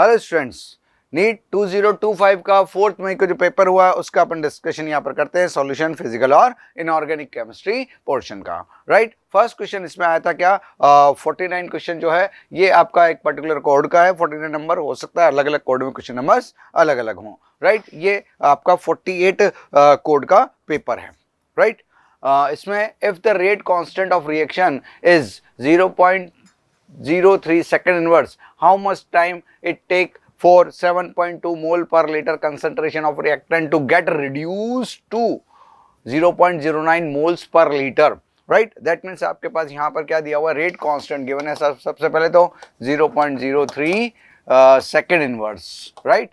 Hello students, NEET 2025 का 4 मई को जो पेपर हुआ है उसका अपन डिस्कशन यहाँ पर करते हैं, सॉल्यूशन फिजिकल और इनऑर्गेनिक केमिस्ट्री पोर्शन का। राइट, फर्स्ट क्वेश्चन इसमें आया था क्या, 49 क्वेश्चन जो है ये आपका एक पर्टिकुलर कोड का है। 49 नंबर हो सकता है अलग अलग कोड में क्वेश्चन नंबर्स अलग अलग हों। राइट, ये आपका 48 कोड का पेपर है। राइट, इसमें if the rate constant of reaction is 0.03 second inverse, how much time it take for 7.2 mole per liter concentration of reactant to get reduced to 0.09 moles per liter. Right, that means आपके पास यहाँ पर क्या दिया हुआ है, rate constant given है। सबसे पहले तो 0.03 सेकेंड इनवर्स। राइट,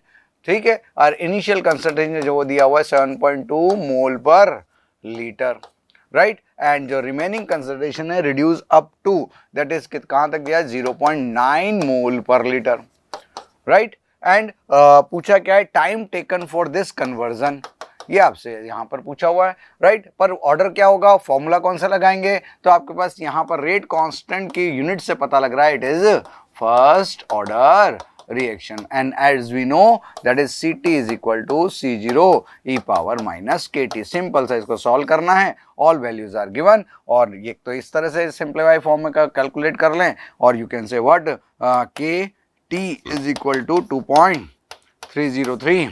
ठीक है, और इनिशियल कंसंट्रेशन जो वो दिया हुआ है 7.2 मोल पर लीटर। राइट, एंड जो रिमेनिंग कंसंट्रेशन है reduce up to, that is कहां तक दिया है, 0.9 मोल पर लीटर। राइट, एंड पूछा क्या है, time taken for this conversion, ये आपसे यहां पर पूछा हुआ है। राइट, पर ऑर्डर क्या होगा, फॉर्मूला कौन सा लगाएंगे, तो आपके पास यहां पर रेट कांस्टेंट की यूनिट से पता लग रहा है, it is first order reaction, and as we know that is Ct is equal to C0 e power minus Kt। Simple सा इसको सॉल्व करना है, ऑल वैल्यूज आर गिवन, और ये तो इस तरह से सिंप्लीफाई फॉर्म में कैलकुलेट कर लें, और you can say what, Kt is equal to 2.303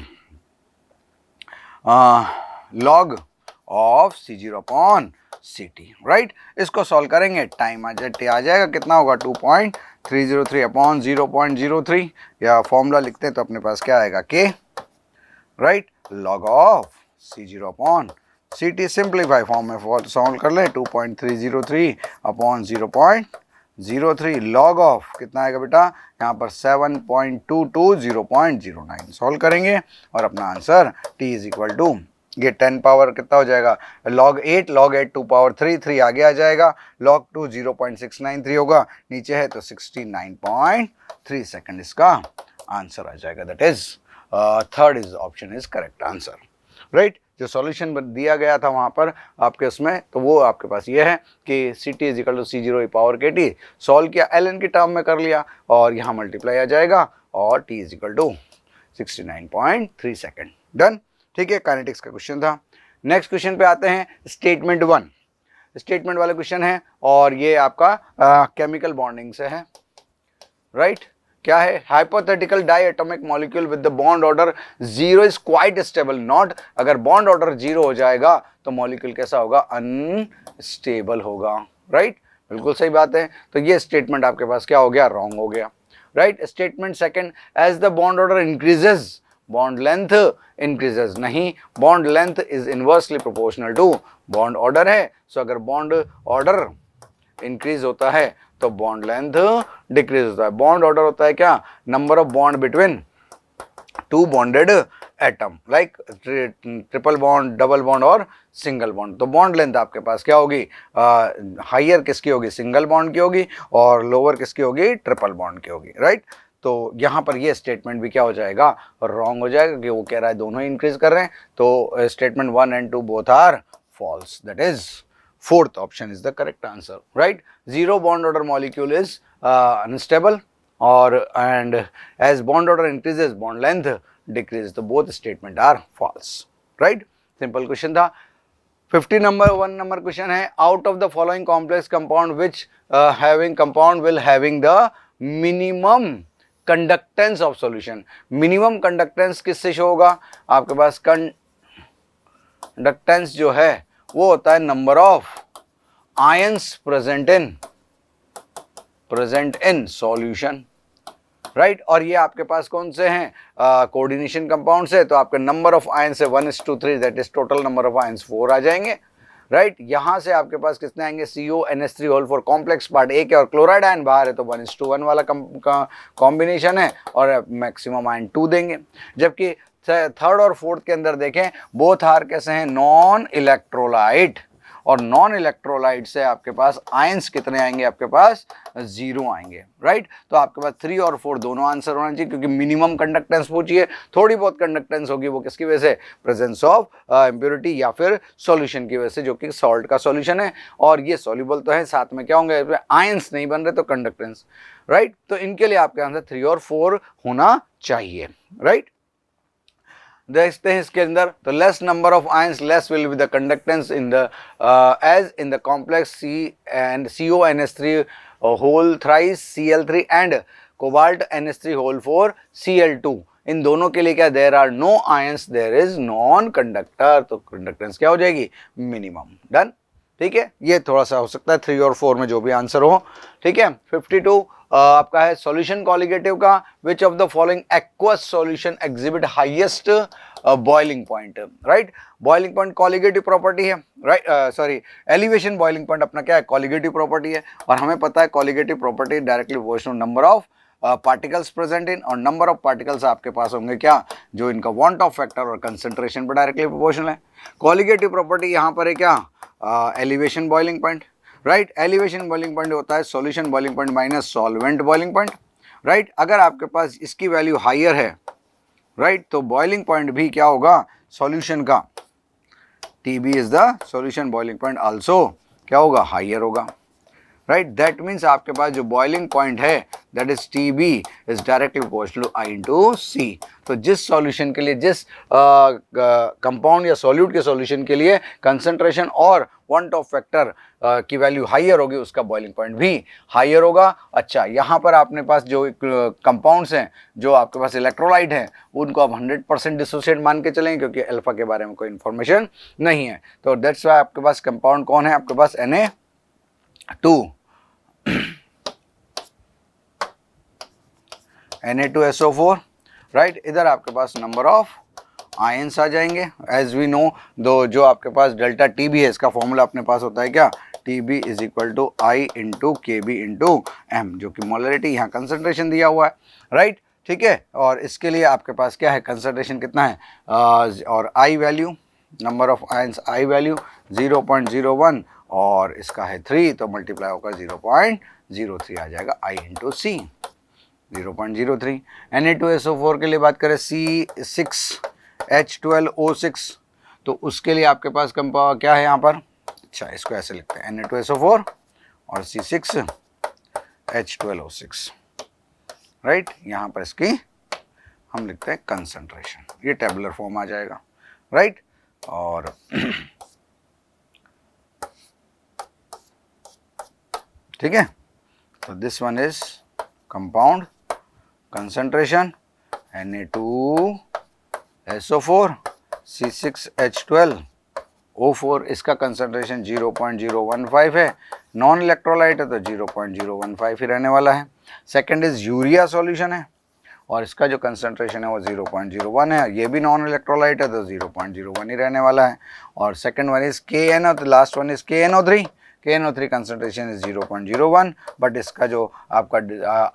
log of C0 upon Ct। Right, इसको सॉल्व करेंगे, टाइम आ जाएगा कितना होगा, 2.303 अपॉन 0.03, या फॉर्मूला लिखते हैं तो अपने पास क्या आएगा, के। Right, log of C0 upon Ct, simplify form में सॉल्व कर लें, 2.303 अपॉन 0.03 लॉग ऑफ कितना आएगा बेटा, यहाँ पर 7.22 0.09 सॉल्व करेंगे, और अपना answer t is equal to, ये 10 पावर कितना हो जाएगा, log 8 2 पावर 3 आगे आ जाएगा, log 2 0.693 होगा, नीचे है तो 69.3 सेकंड इसका आंसर आ जाएगा। That is third is option is correct answer. Right, जो सॉल्यूशन दिया गया था वहां पर आपके उसमें, तो वो आपके पास ये है कि Ct is equal to C0 e power Kt, सॉल्व किया ln की टर्म में कर लिया, और यहाँ मल्टीप्लाई आ जाएगा, और t is equal to 69.3 second. Done, ठीक है, काइनेटिक्स का क्वेश्चन था। नेक्स्ट क्वेश्चन पे आते हैं, स्टेटमेंट 1, स्टेटमेंट वाला क्वेश्चन है, और ये आपका केमिकल बॉन्डिंग से है। राइट, क्या है, hypothetical diatomic molecule with the bond order 0 is quite stable not, अगर बॉन्ड ऑर्डर 0 हो जाएगा तो मॉलिक्यूल कैसा होगा, अनस्टेबल होगा। राइट, बिल्कुल सही बात है, तो ये स्टेटमेंट आपके पास क्या हो गया, रॉन्ग हो गया। Right, statement second, as the bond order increases bond length increases, नहीं, bond length is inversely proportional to bond order है, सो अगर बॉन्ड ऑर्डर इंक्रीज होता है तो बॉन्ड लेंथ डिक्रीज होता है। बॉन्ड ऑर्डर होता है क्या, number of bond between two bonded atom, like triple bond, double bond और सिंगल बॉन्ड। तो बॉन्ड लेंथ आपके पास क्या होगी, हाइयर किसकी होगी, सिंगल बॉन्ड की होगी, और लोअर किसकी होगी, ट्रिपल बॉन्ड की होगी। राइट, तो यहाँ पर ये स्टेटमेंट भी क्या हो जाएगा, रॉन्ग हो जाएगा, कि वो कह रहा है दोनों ही इंक्रीज कर रहे हैं, तो statement 1 and 2 both are false. That is fourth option is the correct answer. Right, 0 bond order molecule is unstable, और and as bond order increases bond length decrease, तो both statement are false. Right, simple question था। 1 number question है, out of the following complex compound which having compound will having the minimum conductance of solution, minimum conductance किससे show होगा, आपके पास conductance जो है वो होता है number of ions present in solution. Right, और ये आपके पास कौन से हैं, कोऑर्डिनेशन कंपाउंड से, तो आपके नंबर ऑफ आयंस है 1:3, that is total number of ions 4 आ जाएंगे। राइट, यहाँ से आपके पास कितने आएंगे, CONH3 whole for complex part एक है, और क्लोराइड आयन बाहर है, तो 1:1 वाला कॉम्बिनेशन है, और मैक्सिमम आयन 2 देंगे। जबकि थर्ड और फोर्थ के अंदर देखें, बोथ आर कैसे हैं, नॉन इलेक्ट्रोलाइट, और नॉन इलेक्ट्रोलाइट से आपके पास आयंस कितने आएंगे, आपके पास 0 आएंगे, राइट। तो आपके पास 3 और 4 दोनों आंसर होना चाहिए, क्योंकि मिनिमम कंडक्टेंस पूछिए, थोड़ी बहुत कंडक्टेंस होगी, वो किसकी वजह से, प्रेजेंस ऑफ इम्प्योरिटी या फिर सॉल्यूशन की वजह से, जो कि सॉल्ट का सॉल्यूशन है, और ये सॉल्युबल तो है, साथ में क्या होंगे, आयंस नहीं बन रहे तो कंडक्टेंस, राइट। तो इनके लिए आपके आंसर 3 और 4 होना चाहिए, राइट। देखते हैं इसके अंदर, तो less number of ions less will be the conductance in the as in the complex C and CONH3 whole thrice Cl3 and cobalt NH3 whole 4 Cl2, इन दोनों के लिए क्या, there are no ions there is non conductor, तो conductance क्या हो जाएगी, minimum. Done, ठीक है। ये थोड़ा सा हो सकता है 3 और 4 में जो भी आंसर हो, ठीक है। 52 आपका है सॉल्यूशन कॉलिगेटिव का, which of the following aqueous solution exhibit highest boiling point, right. Boiling point colligative property है, right, sorry elevation boiling point अपना क्या है, कॉलिगेटिव प्रॉपर्टी है, और हमें पता है colligative property directly proportional number of particles present in, और नंबर ऑफ पार्टिकल्स आपके पास होंगे क्या, जो इनका वांट ऑफ फैक्टर और कंसंट्रेशन पर डायरेक्टली प्रोपोर्शनल है। कॉलिगेटिव प्रॉपर्टी यहाँ पर है क्या, elevation boiling point, right. Elevation boiling point होता है solution boiling point minus solvent boiling point, right. अगर आपके पास इसकी वैल्यू हायर है, राइट, तो बॉइलिंग पॉइंट भी क्या होगा, सॉल्यूशन का TB is the solution boiling point also क्या होगा, हायर होगा, राइट। दैट मीन्स आपके पास जो बॉइलिंग पॉइंट है that is TB is directly proportional to I into C। तो जिस सॉल्यूशन के लिए, जिस कंपाउंड या सॉल्यूट के सॉल्यूशन के लिए कंसंट्रेशन और वांट ऑफ फैक्टर की वैल्यू हायर होगी, उसका बॉइलिंग पॉइंट भी हायर होगा। अच्छा, यहाँ पर आपने पास जो कंपाउंड्स हैं, जो आपके पास इलेक्ट्रोलाइट हैं, उनको आप 100% डिसोसिएट मान के चलेंगे, क्योंकि अल्फा के बारे में कोई इन्फॉर्मेशन नहीं है। तो दैट्स वाई आपके पास कंपाउंड कौन है, आपके पास Na2 Na2SO4, राइट। इधर आपके पास नंबर ऑफ आयंस आ जाएंगे, एज वी नो, दो जो आपके पास डेल्टा TB है, इसका फॉर्मूला अपने पास होता है क्या, TB is equal to I into KB into M, जो कि मोलरिटी, यहाँ कंसंट्रेशन दिया हुआ है, राइट, ठीक है। और इसके लिए आपके पास क्या है, कंसंट्रेशन कितना है, और I value, number of ions I value 0.01, और इसका है 3, तो मल्टीप्लाई होकर 0.03 आ जाएगा I इंटू C, 0.03। Na2SO4 के लिए बात करें C6H12O6, तो उसके लिए आपके पास क्या है यहाँ पर, अच्छा इसको ऐसे लिखते हैं Na2SO4 और C6H12O6, राइट। यहाँ पर इसकी हम लिखते हैं कंसंट्रेशन, ये टेबुलर फॉर्म आ जाएगा, राइट। और ठीक है, तो this one is compound concentration Na2SO4 C6H12O4, इसका कंसंट्रेशन 0.015 है, नॉन इलेक्ट्रोलाइट है तो 0.015 ही रहने वाला है। सेकंड इज यूरिया सॉल्यूशन है, और इसका जो कंसंट्रेशन है वो 0.01 है, ये भी नॉन इलेक्ट्रोलाइट है तो 0.01 ही रहने वाला है। और सेकंड वन इज KNO, तो last one is KNO3, KNO3 concentration is 0.01, but इसका जो आपका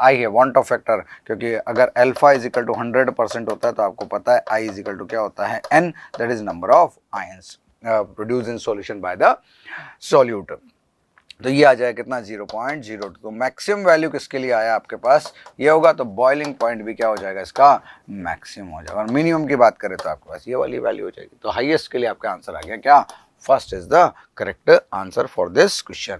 I है, वांट ऑफ फैक्टर, क्योंकि अगर अल्फा इज इक्वल टू 100% होता है तो आपको पता है I इज इक्वल टू क्या होता है, N, that is number of ions produce in solution by the solute. तो ये आ जाए कितना, 0.02। तो मैक्सिमम वैल्यू किसके लिए आया आपके पास, ये होगा, तो बॉइलिंग पॉइंट भी क्या हो जाएगा, इसका मैक्सिमम हो जाएगा। और मिनिमम की बात करें तो आपके पास ये वाली वैल्यू हो जाएगी। तो हाईएस्ट के लिए आपका आंसर आ गया क्या, first is the correct answer for this question,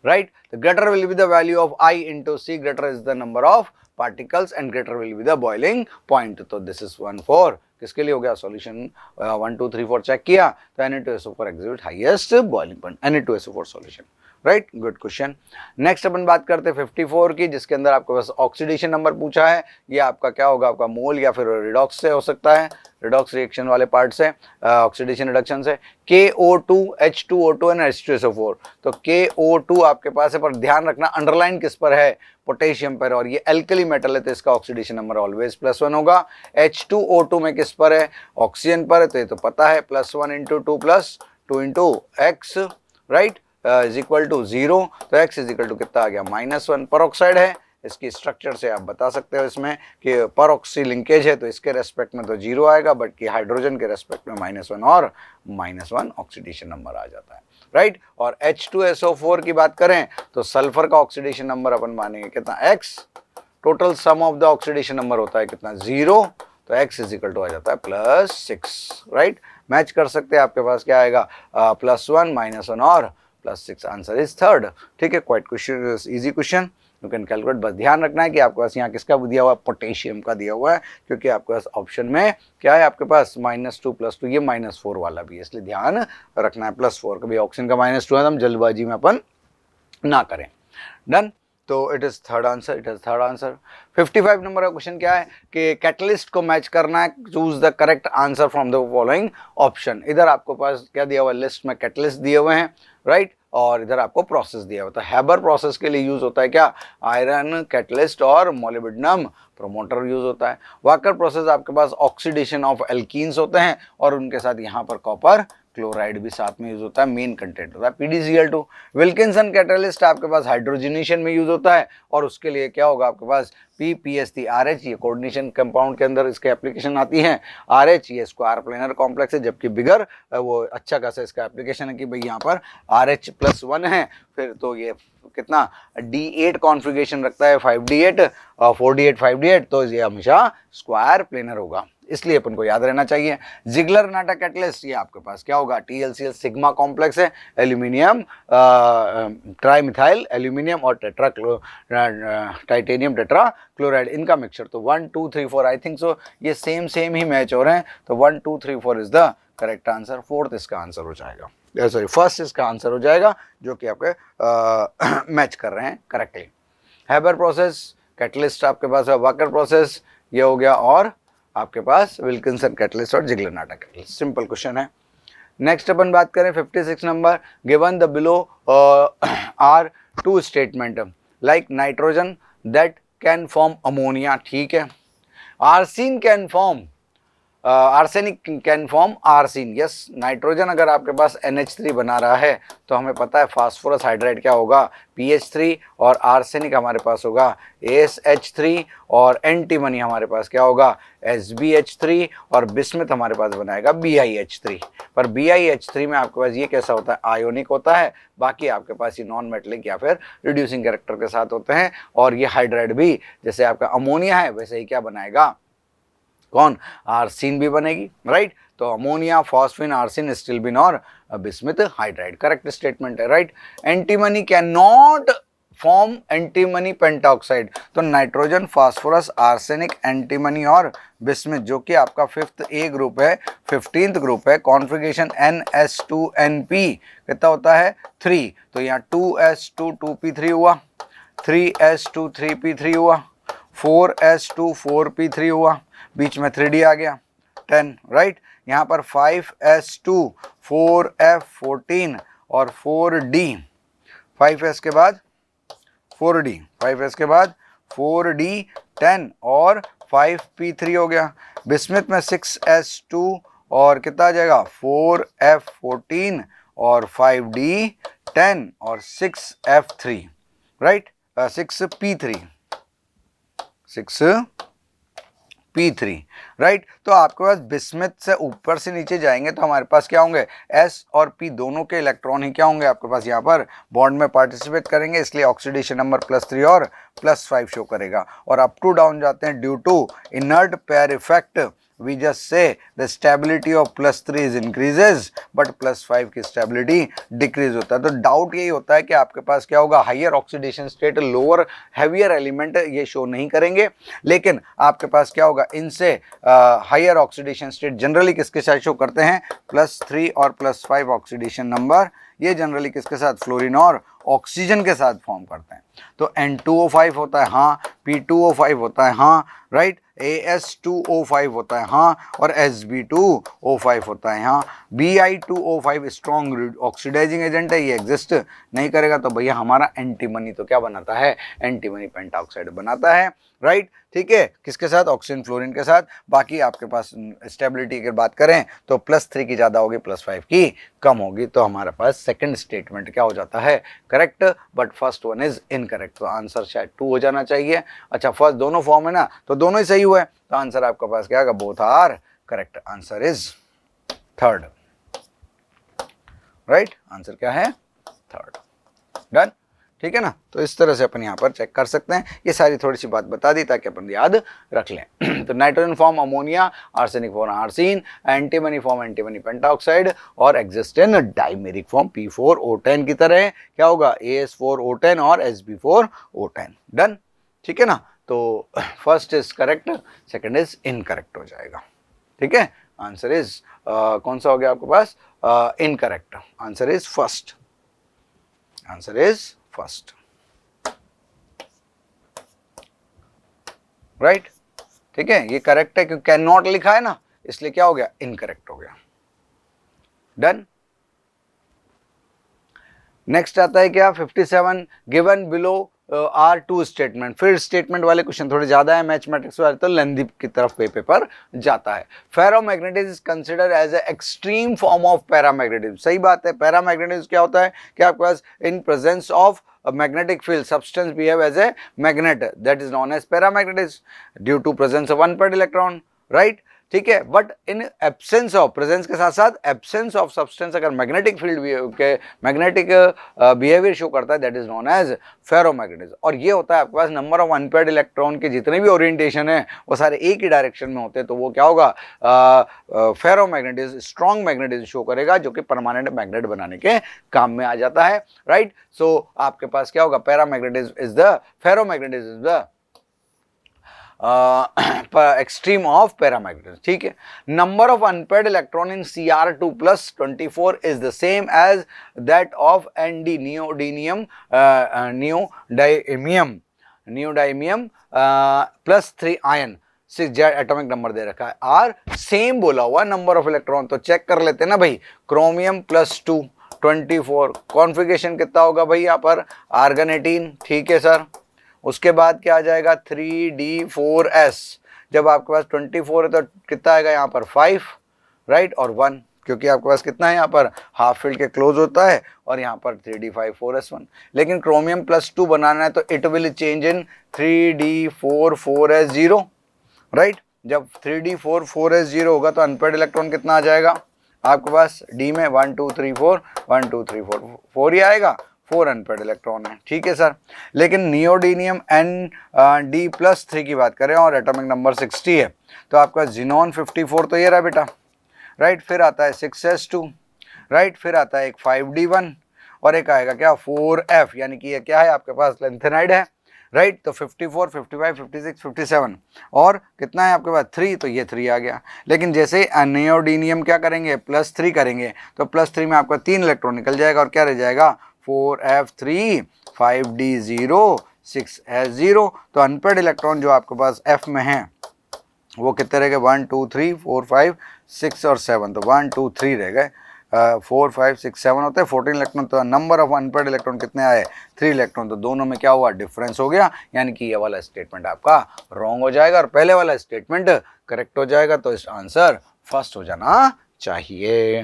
right. The greater will be the value of I into C, greater is the number of particles and greater will be the boiling point। तो this is 1 4 किसके लिए हो गया, solution 1 2 3 4 check किया तो Na2SO4 exhibit highest boiling point, Na2SO4 solution, right, good question. Next अपन बात करते हैं 54 की, जिसके अंदर आपके पास ऑक्सीडेशन नंबर पूछा है। ये आपका क्या होगा, आपका मोल या फिर रिडॉक्स से हो सकता है, रिडॉक्स रिएक्शन वाले पार्ट से, ऑक्सीडेशन रिडक्शन से। KO2 H2O2 एंड H2SO4, तो KO2 आपके पास है, पर ध्यान रखना अंडरलाइन किस पर है, पोटेशियम पर, और ये एल्कली मेटल है तो इसका ऑक्सीडेशन नंबर ऑलवेज +1 होगा। H2O2 में किस पर है, ऑक्सीजन पर है, तो ये तो पता है +1 into 2 + 2 into X, right, is equal to 0, तो X इज इक्वल टू कितना आ गया, -1। पर ऑक्साइड है इसकी स्ट्रक्चर से आप बता सकते हो इसमें कि पर ऑक्सी लिंकेज है तो इसके रेस्पेक्ट में तो 0 आएगा, बट कि हाइड्रोजन के रेस्पेक्ट में -1 और -1 ऑक्सीडेशन नंबर आ जाता है, राइट। और H2SO4 की बात करें तो सल्फर का ऑक्सीडेशन नंबर अपन मानेंगे कितना, x, total sum of the oxidation number होता है कितना, 0, तो x इज इक्वल टू आ जाता है +6, राइट। मैच कर सकते हैं, आपके पास क्या आएगा, +1 -1 और +6, आंसर इज थर्ड, ठीक है। Quite question, easy question, you can calculate. बस ध्यान रखना है कि आपके पास यहाँ किसका दिया हुआ है, पोटेशियम का दिया हुआ है, क्योंकि आपके पास ऑप्शन में क्या है, आपके पास -2 +2, ये -4 वाला भी है, इसलिए ध्यान रखना है। +4 कभी ऑप्शन का -2 है तो हम जल्दबाजी में अपन ना करें। डन, तो it is third answer, it is third answer. 55 number का क्वेश्चन क्या है कि कैटलिस्ट को मैच करना है, choose the correct answer from the following option. इधर आपको पास क्या दिया हुआ है, लिस्ट में कैटलिस्ट दिए हुए हैं, राइट, और इधर आपको प्रोसेस दिया होता है। हैबर प्रोसेस के लिए यूज होता है क्या, आयरन कैटलिस्ट और मोलिब्डेनम प्रोमोटर यूज होता है। वाकर प्रोसेस आपके पास ऑक्सीडेशन ऑफ एल्कीन्स होते हैं और उनके साथ यहाँ पर कॉपर क्लोराइड भी साथ में यूज होता है, मेन कंटेंट होता है PdCl2। विल्किंसन कैटलिस्ट आपके पास हाइड्रोजनेशन में यूज होता है और उसके लिए क्या होगा आपके पास PPS3RH, ये कोऑर्डिनेशन कंपाउंड के अंदर इसके एप्लीकेशन आती है। RH ये स्क्वायर प्लेनर कॉम्प्लेक्स है, जबकि बिगर वो अच्छा खासा इसका एप्लीकेशन है कि भाई यहाँ पर RH+1 है, फिर तो ये कितना D8 कॉन्फ़िगरेशन रखता है, 5D8 4D8 5D8, तो ये हमेशा स्क्वायर प्लेनर होगा, इसलिए अपन को याद रहना चाहिए। जिगलर नाटा कैटलिस्ट ये आपके पास क्या होगा, TLCl सिग्मा कॉम्प्लेक्स है, एल्यूमिनियम ट्राईमिथाइल एल्यूमिनियम और टाइटेनियम टेट्रा क्लोराइड, इनका मिक्सचर। तो 1 2 3 4 आई थिंक सो ये सेम ही मैच हो रहे हैं, तो 1 2 3 4 is the correct answer. Fourth इसका आंसर हो जाएगा, सॉरी फर्स्ट इसका आंसर हो जाएगा, जो कि आपके मैच कर रहे हैं करेक्टली। हैबर प्रोसेस, कैटलिस्ट आपके पास है, वाकर प्रोसेस ये हो गया, और आपके पास विल्किंसन कैटलिस्ट और Ziegler Natta catalyst. Simple question है। नेक्स्ट अपन बात करें 56 number, given the below are two statement like nitrogen that can form ammonia, ठीक है, arsine can form arsenic can form arsine, yes. Nitrogen अगर आपके पास NH3 बना रहा है तो हमें पता है फास्फोरस हाइड्राइड क्या होगा, PH3, और आर्सेनिक हमारे पास होगा ASH3, और एंटीमनी हमारे पास क्या होगा, SbH3, और बिस्मिथ हमारे पास बनाएगा BiH3। पर BiH3 में आपके पास ये कैसा होता है, आयोनिक होता है, बाकी आपके पास ये नॉन मेटलिक या फिर रिड्यूसिंग कैरेक्टर के साथ होते हैं। और ये हाइड्राइड भी जैसे आपका अमोनिया है वैसे ही क्या बनाएगा, कौन, आर्सिन भी बनेगी, राइट। तो अमोनिया, फॉस्फिन, आर्सिन, स्टिल्बिन और बिस्मिथ हाइड्राइड, करेक्ट स्टेटमेंट है, right. Antimony can not form antimony pentoxide, तो नाइट्रोजन, फास्फोरस, आर्सेनिक, एंटीमनी और बिस्मिथ, जो कि आपका 5th A ग्रुप है, 15th ग्रुप है, कॉन्फ़िगरेशन NS2NP कितना होता है, 3, तो यहाँ 2S2 2P3 हुआ, 3S2 3P3 हुआ, 4S2 4P3 हुआ, बीच में 3D आ गया 10, राइट। यहाँ पर 5S2 4F14 और 4D, 5S के बाद 4D, 5S के बाद 4D 10 और 5P3 हो गया। बिस्मिथ में 6S2 और कितना आ जाएगा, 4F14 और 5D 10 और 6F3, right, 6P3, 6P3, right. तो आपके पास बिस्मिथ से ऊपर से नीचे जाएंगे तो हमारे पास क्या होंगे, S और P दोनों के इलेक्ट्रॉन ही क्या होंगे आपके पास यहाँ पर बॉन्ड में पार्टिसिपेट करेंगे, इसलिए ऑक्सीडेशन नंबर +3 और +5 शो करेगा। और अप टू डाउन जाते हैं due to inert pair effect, we just say the stability of +3 is increases but +5 की स्टेबिलिटी डिक्रीज होता है। तो डाउट यही होता है कि आपके पास क्या होगा, higher oxidation state, lower heavier element ये शो नहीं करेंगे, लेकिन आपके पास क्या होगा, इनसे हाइयर ऑक्सीडेशन स्टेट जनरली किसके साथ शो करते हैं, +3 और +5 ऑक्सीडेशन नंबर, ये जनरली किसके साथ, फ्लोरीन और ऑक्सीजन के साथ फॉर्म करते हैं। तो N2O5 होता है, हाँ, P2O5 होता है, हाँ, राइट, AS2O5 होता है, हाँ, और Sb2O5 होता है, हाँ। Bi2O5 स्ट्रॉन्ग ऑक्सीडाइजिंग एजेंट है, ये एग्जिस्ट नहीं करेगा, तो भैया हमारा एंटीमनी तो क्या बनाता है, एंटीमनी पेंटाऑक्साइड बनाता है, राइट, ठीक है, किसके साथ, ऑक्सीजन फ्लोरीन के साथ। बाकी आपके पास स्टेबिलिटी की बात करें तो +3 की ज़्यादा होगी, +5 की कम होगी, तो हमारे पास सेकंड स्टेटमेंट क्या हो जाता है, correct, but first one is incorrect. तो आंसर शायद 2 हो जाना चाहिए। अच्छा, फर्स्ट दोनों फॉर्म है ना, तो दोनों ही सही हुए, तो आंसर आपके पास क्या होगा, both are correct. Answer is third, right, answer क्या है, थर्ड। डन, ठीक है ना। तो इस तरह से अपन यहाँ पर चेक कर सकते हैं। ये सारी थोड़ी सी बात बता दी ताकि अपन याद रख लें। तो nitrogen form ammonia, arsenic form arsine, antimony form antimony pentoxide, और exist in dimeric form P4O10 की तरह क्या होगा, AS4O10 और Sb4O10। डन, ठीक है ना। तो first is correct, second is incorrect हो जाएगा, ठीक है। आंसर इज कौन सा हो गया आपके पास, incorrect. Answer is first, answer is first, right, ठीक है। ये करेक्ट है क्योंकि कैन नॉट लिखा है ना, इसलिए क्या हो गया, इनकरेक्ट हो गया। डन। नेक्स्ट आता है क्या, 57, given below are two statement. फिर स्टेटमेंट वाले क्वेश्चन थोड़े ज्यादा है, मैथमेटिक्स वाले तो लेंथी की तरफ पेपर जाता है। Ferromagnetism is considered as a extreme form of paramagnetism. सही बात है, पैरामैग्नेटिज्म क्या होता है कि आपके पास in presence of magnetic field substance behave as a magnet, that is known as paramagnetism due to presence of unpaired electron, right, ठीक है। But in absence of, presence के साथ साथ एब्सेंस ऑफ सब्सटेंस अगर मैग्नेटिक फील्ड के magnetic behaviour show करता है, that is known as ferromagnetism. और ये होता है आपके पास नंबर ऑफ अनपेयर्ड इलेक्ट्रॉन के जितने भी ओरिएंटेशन है वो सारे एक ही डायरेक्शन में होते हैं, तो वो क्या होगा, फेरोमैग्नेटिज्म, स्ट्रॉन्ग मैग्नेटिज्म शो करेगा, जो कि परमानेंट मैग्नेट बनाने के काम में आ जाता है, राइट। सो आपके पास क्या होगा, paramagnetism is the, ferromagnetism is the extreme of paramagnetism, ठीक है। number of unpaired electron in Cr2 plus 24 is the same as that of Nd, neodymium plus 3 ion, 6 atomic number दे रखा है, आर सेम बोला हुआ नंबर ऑफ इलेक्ट्रॉन। तो check कर लेते हैं ना भाई, क्रोमियम +2 24, कॉन्फ़िगरेशन कितना होगा भाई यहाँ पर, आर्गन 18, ठीक है सर। उसके बाद क्या आ जाएगा, 3D4S। जब आपके पास 24 है तो कितना आएगा यहाँ पर, 5, राइट, और 1, क्योंकि आपके पास कितना है यहाँ पर, हाफ फील्ड के क्लोज होता है, और यहाँ पर 3D5 4S1। लेकिन क्रोमियम +2 बनाना है तो it will change in 3D4 4S0, right. जब 3D4 4S0 होगा तो अनपेयर्ड इलेक्ट्रॉन कितना आ जाएगा आपके पास, डी में 1 2 3 4, 1 2 3 4, 4 ही आएगा, 4 अनपेयर्ड इलेक्ट्रॉन है, ठीक है सर। लेकिन नियोडीनियम Nd+3 की बात करें और एटॉमिक नंबर 60 है, तो आपका जिनॉन 54 तो ये रहा बेटा, राइट। फिर आता है 6S2, राइट। फिर आता है एक 5D1 और एक आएगा क्या, 4F, यानी कि ये क्या है आपके पास, लेंथेनाइड है, राइट। तो 54 55 56 57 और कितना है आपके पास, 3, तो ये 3 आ गया। लेकिन जैसे नियोडीनियम क्या करेंगे, +3 करेंगे, तो +3 में आपका 3 इलेक्ट्रॉन निकल जाएगा और क्या रह जाएगा, 4F3 5D0 6S0। तो अनपेयर्ड इलेक्ट्रॉन जो आपके पास F में है वो कितने रह गए, 1 2 3 4 5 6 और 7, तो 1 2 3 रह गए, 4 5 6 7 होते हैं 14 इलेक्ट्रॉन। तो नंबर ऑफ अनपेयर्ड इलेक्ट्रॉन कितने आए, 3 इलेक्ट्रॉन। तो दोनों में क्या हुआ, डिफरेंस हो गया, यानी कि ये वाला स्टेटमेंट आपका रॉन्ग हो जाएगा और पहले वाला स्टेटमेंट करेक्ट हो जाएगा। तो इस आंसर फर्स्ट हो जाना चाहिए,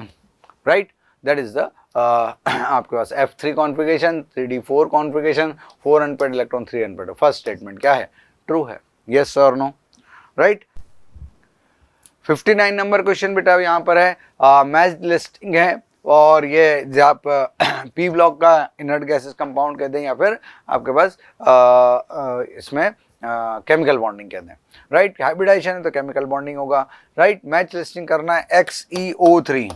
राइट। दैट इज द आपके पास F3 configuration, 3D4 configuration, 4 unpaired electron, 3 unpaired. First statement क्या है, ट्रू है, यस और नो, राइट। 59 नंबर क्वेश्चन बेटा यहाँ पर है, मैच लिस्टिंग है, और ये आप पी ब्लॉक का इनर्ट गैसेस कंपाउंड कहते हैं या फिर आपके पास इसमें केमिकल बॉन्डिंग कहते हैं, राइट। हाइब्रिडाइजेशन है तो केमिकल बॉन्डिंग होगा, राइट। मैच लिस्टिंग करना है XeO3,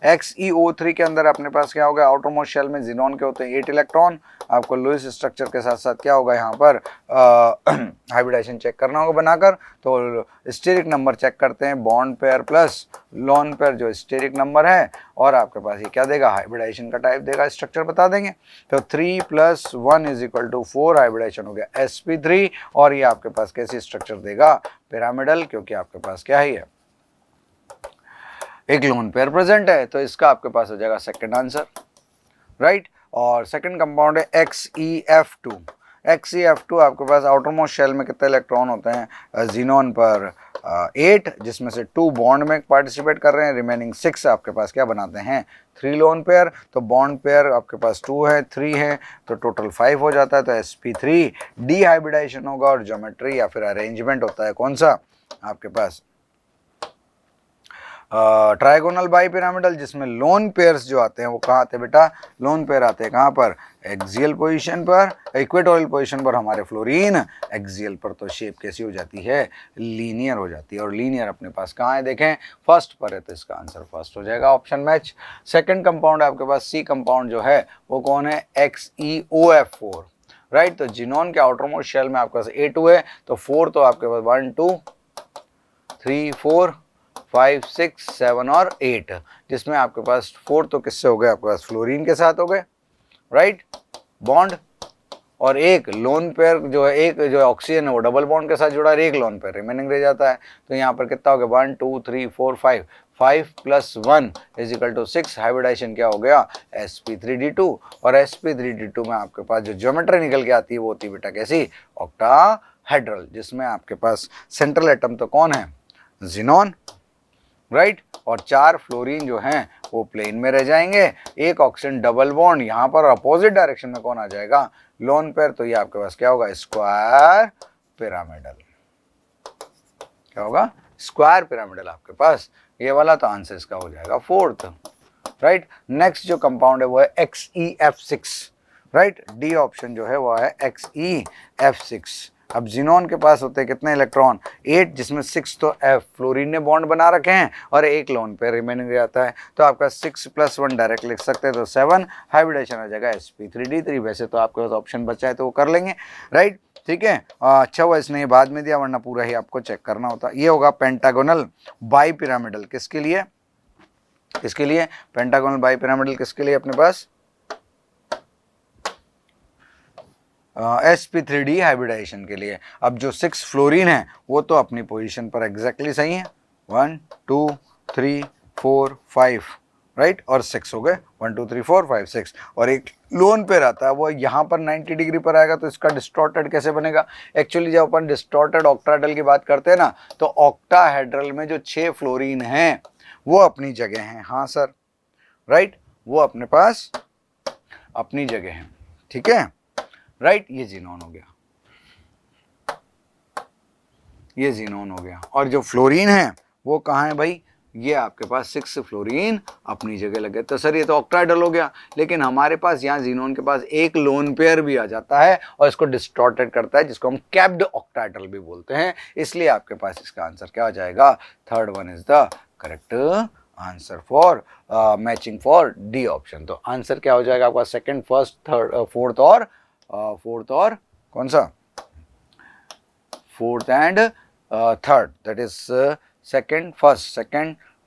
XeO3 के अंदर अपने पास क्या होगा, आउटरमोस्ट शेल में जिनॉन के होते हैं 8 इलेक्ट्रॉन। आपको लुईस स्ट्रक्चर के साथ साथ क्या होगा यहाँ पर हाइब्रिडाइजेशन चेक करना होगा बनाकर। तो स्टेरिक नंबर चेक करते हैं, bond pair plus lone pair जो स्टेरिक नंबर है, और आपके पास ये क्या देगा, हाइब्रिडाइजेशन का टाइप देगा, स्ट्रक्चर बता देंगे। तो 3 + 1 = 4 हाइब्रिडाइजेशन हो गया sp3, और ये आपके पास कैसी स्ट्रक्चर देगा, पिरामिडल, क्योंकि आपके पास क्या है, एक लोन पेयर प्रेजेंट है। तो इसका आपके पास हो जाएगा सेकंड आंसर, राइट। और सेकंड कंपाउंड है XeF2, XeF2 आपके पास आउटर मोस्ट शेल में कितने इलेक्ट्रॉन होते हैं जीनोन पर 8, जिसमें से 2 बॉन्ड में पार्टिसिपेट कर रहे हैं, रिमेनिंग 6 आपके पास क्या बनाते हैं 3 लोन पेयर। तो बॉन्ड पेयर आपके पास 2 है 3 है तो टोटल 5 हो जाता है। तो sp3 डिहाइब्रिडाइजेशन होगा और ज्योमेट्री या फिर अरेंजमेंट होता है कौन सा आपके पास ट्राइगोनल बाइपिरामिडल, जिसमें लोन पेयर्स जो आते हैं वो कहाँ आते हैं बेटा, लोन पेयर आते हैं कहाँ पर, एक्सियल पोजीशन पर, इक्वेटोरियल पोजीशन पर हमारे फ्लोरीन, एक्सियल पर तो शेप कैसी हो जाती है, लीनियर हो जाती है। और लीनियर अपने पास कहाँ है देखें, फर्स्ट पर है तो इसका आंसर फर्स्ट हो जाएगा, ऑप्शन मैच। सेकंड कंपाउंड आपके पास सी कंपाउंड जो है वो कौन है, XeOF4, राइट। तो जिनोन के आउटर मोस्ट शेल में आपके पास A2 है तो 4 तो आपके पास 1 2 3 4 5 6 7 और 8, जिसमें आपके पास 4 तो किससे हो गए, आपके पास फ्लोरीन के साथ हो गए, राइट, बॉन्ड। और एक लोन पेयर जो है, एक जो ऑक्सीजन है वो डबल बॉन्ड के साथ जुड़ा है, एक लोन पेयर रिमेनिंग रह जाता है। तो यहाँ पर कितना हो गया 1 2 3 4 5, 5 + 1 = 6, हाइब्रिडाइजेशन क्या हो गया sp3d2। और sp3d2 में आपके पास जो ज्योमेट्री निकल के आती है वो होती है बेटा कैसी, ऑक्टाहेड्रल, जिसमें आपके पास सेंट्रल एटम तो कौन है, जिनोन, राइट। और 4 फ्लोरीन जो हैं वो प्लेन में रह जाएंगे, एक ऑक्सीजन डबल बॉन्ड, यहाँ पर अपोजिट डायरेक्शन में कौन आ जाएगा, लोन पेयर। तो ये आपके पास क्या होगा, स्क्वायर पिरामिडल, क्या होगा, स्क्वायर पिरामिडल आपके पास ये वाला। तो आंसर इसका हो जाएगा फोर्थ, राइट। नेक्स्ट जो कंपाउंड है वो है XeF6, राइट, डी ऑप्शन जो है वो है XeF6। अब जिनोन के पास होते हैं कितने इलेक्ट्रॉन, 8, जिसमें 6 तो F फ्लोरीन ने बॉन्ड बना रखे हैं और एक लोन पे रिमेनिंग रहता है। तो आपका 6 + 1 डायरेक्ट लिख सकते हैं तो 7, हाइब्रिडेशन आ जाएगा sp3d3। वैसे तो आपके पास ऑप्शन बचा है तो वो कर लेंगे, राइट, ठीक है। अच्छा हुआ इसने ये बाद में दिया, वरना पूरा ही आपको चेक करना होता। ये होगा पेंटागोनल बाइपिरामिडल, किसके लिए, किसके लिए पेंटागोनल बाइपिरामिडल, किसके लिए अपने पास sp3d हाइब्रिडाइजेशन के लिए। अब जो 6 फ्लोरीन है वो तो अपनी पोजीशन पर एग्जैक्टली सही है, 1 2 3 4 5, राइट, और 6 हो गए, 1 2 3 4 5 6। और एक लोन पे रहता है वो यहाँ पर 90 डिग्री पर आएगा, तो इसका डिस्टॉर्टेड कैसे बनेगा। एक्चुअली जब अपन डिस्टॉर्टेड ऑक्टाहेड्रल की बात करते हैं ना, तो ऑक्टाहेड्रल में जो 6 फ्लोरीन हैं वो अपनी जगह हैं, हाँ सर, राइट, वो अपने पास अपनी जगह हैं, ठीक है, राइट। ये जीनोन हो गया, ये जीनोन हो गया। और जो फ्लोरीन है वो कहाँ है भाई, ये आपके पास 6 फ्लोरीन अपनी जगह लगे। तो सर ये तो ऑक्टाहेड्रल हो गया, लेकिन हमारे पास यहाँ जीनोन के पास एक लोन पेयर भी आ जाता है और इसको डिस्टॉर्टेड करता है, जिसको हम कैप्ड ऑक्टाहेड्रल भी बोलते हैं। इसलिए आपके पास इसका आंसर क्या हो जाएगा, third one is the correct answer for matching for D option. तो आंसर क्या हो जाएगा आपका, सेकंड, फर्स्ट, थर्ड, फोर्थ और कौन सा, fourth and third, that is second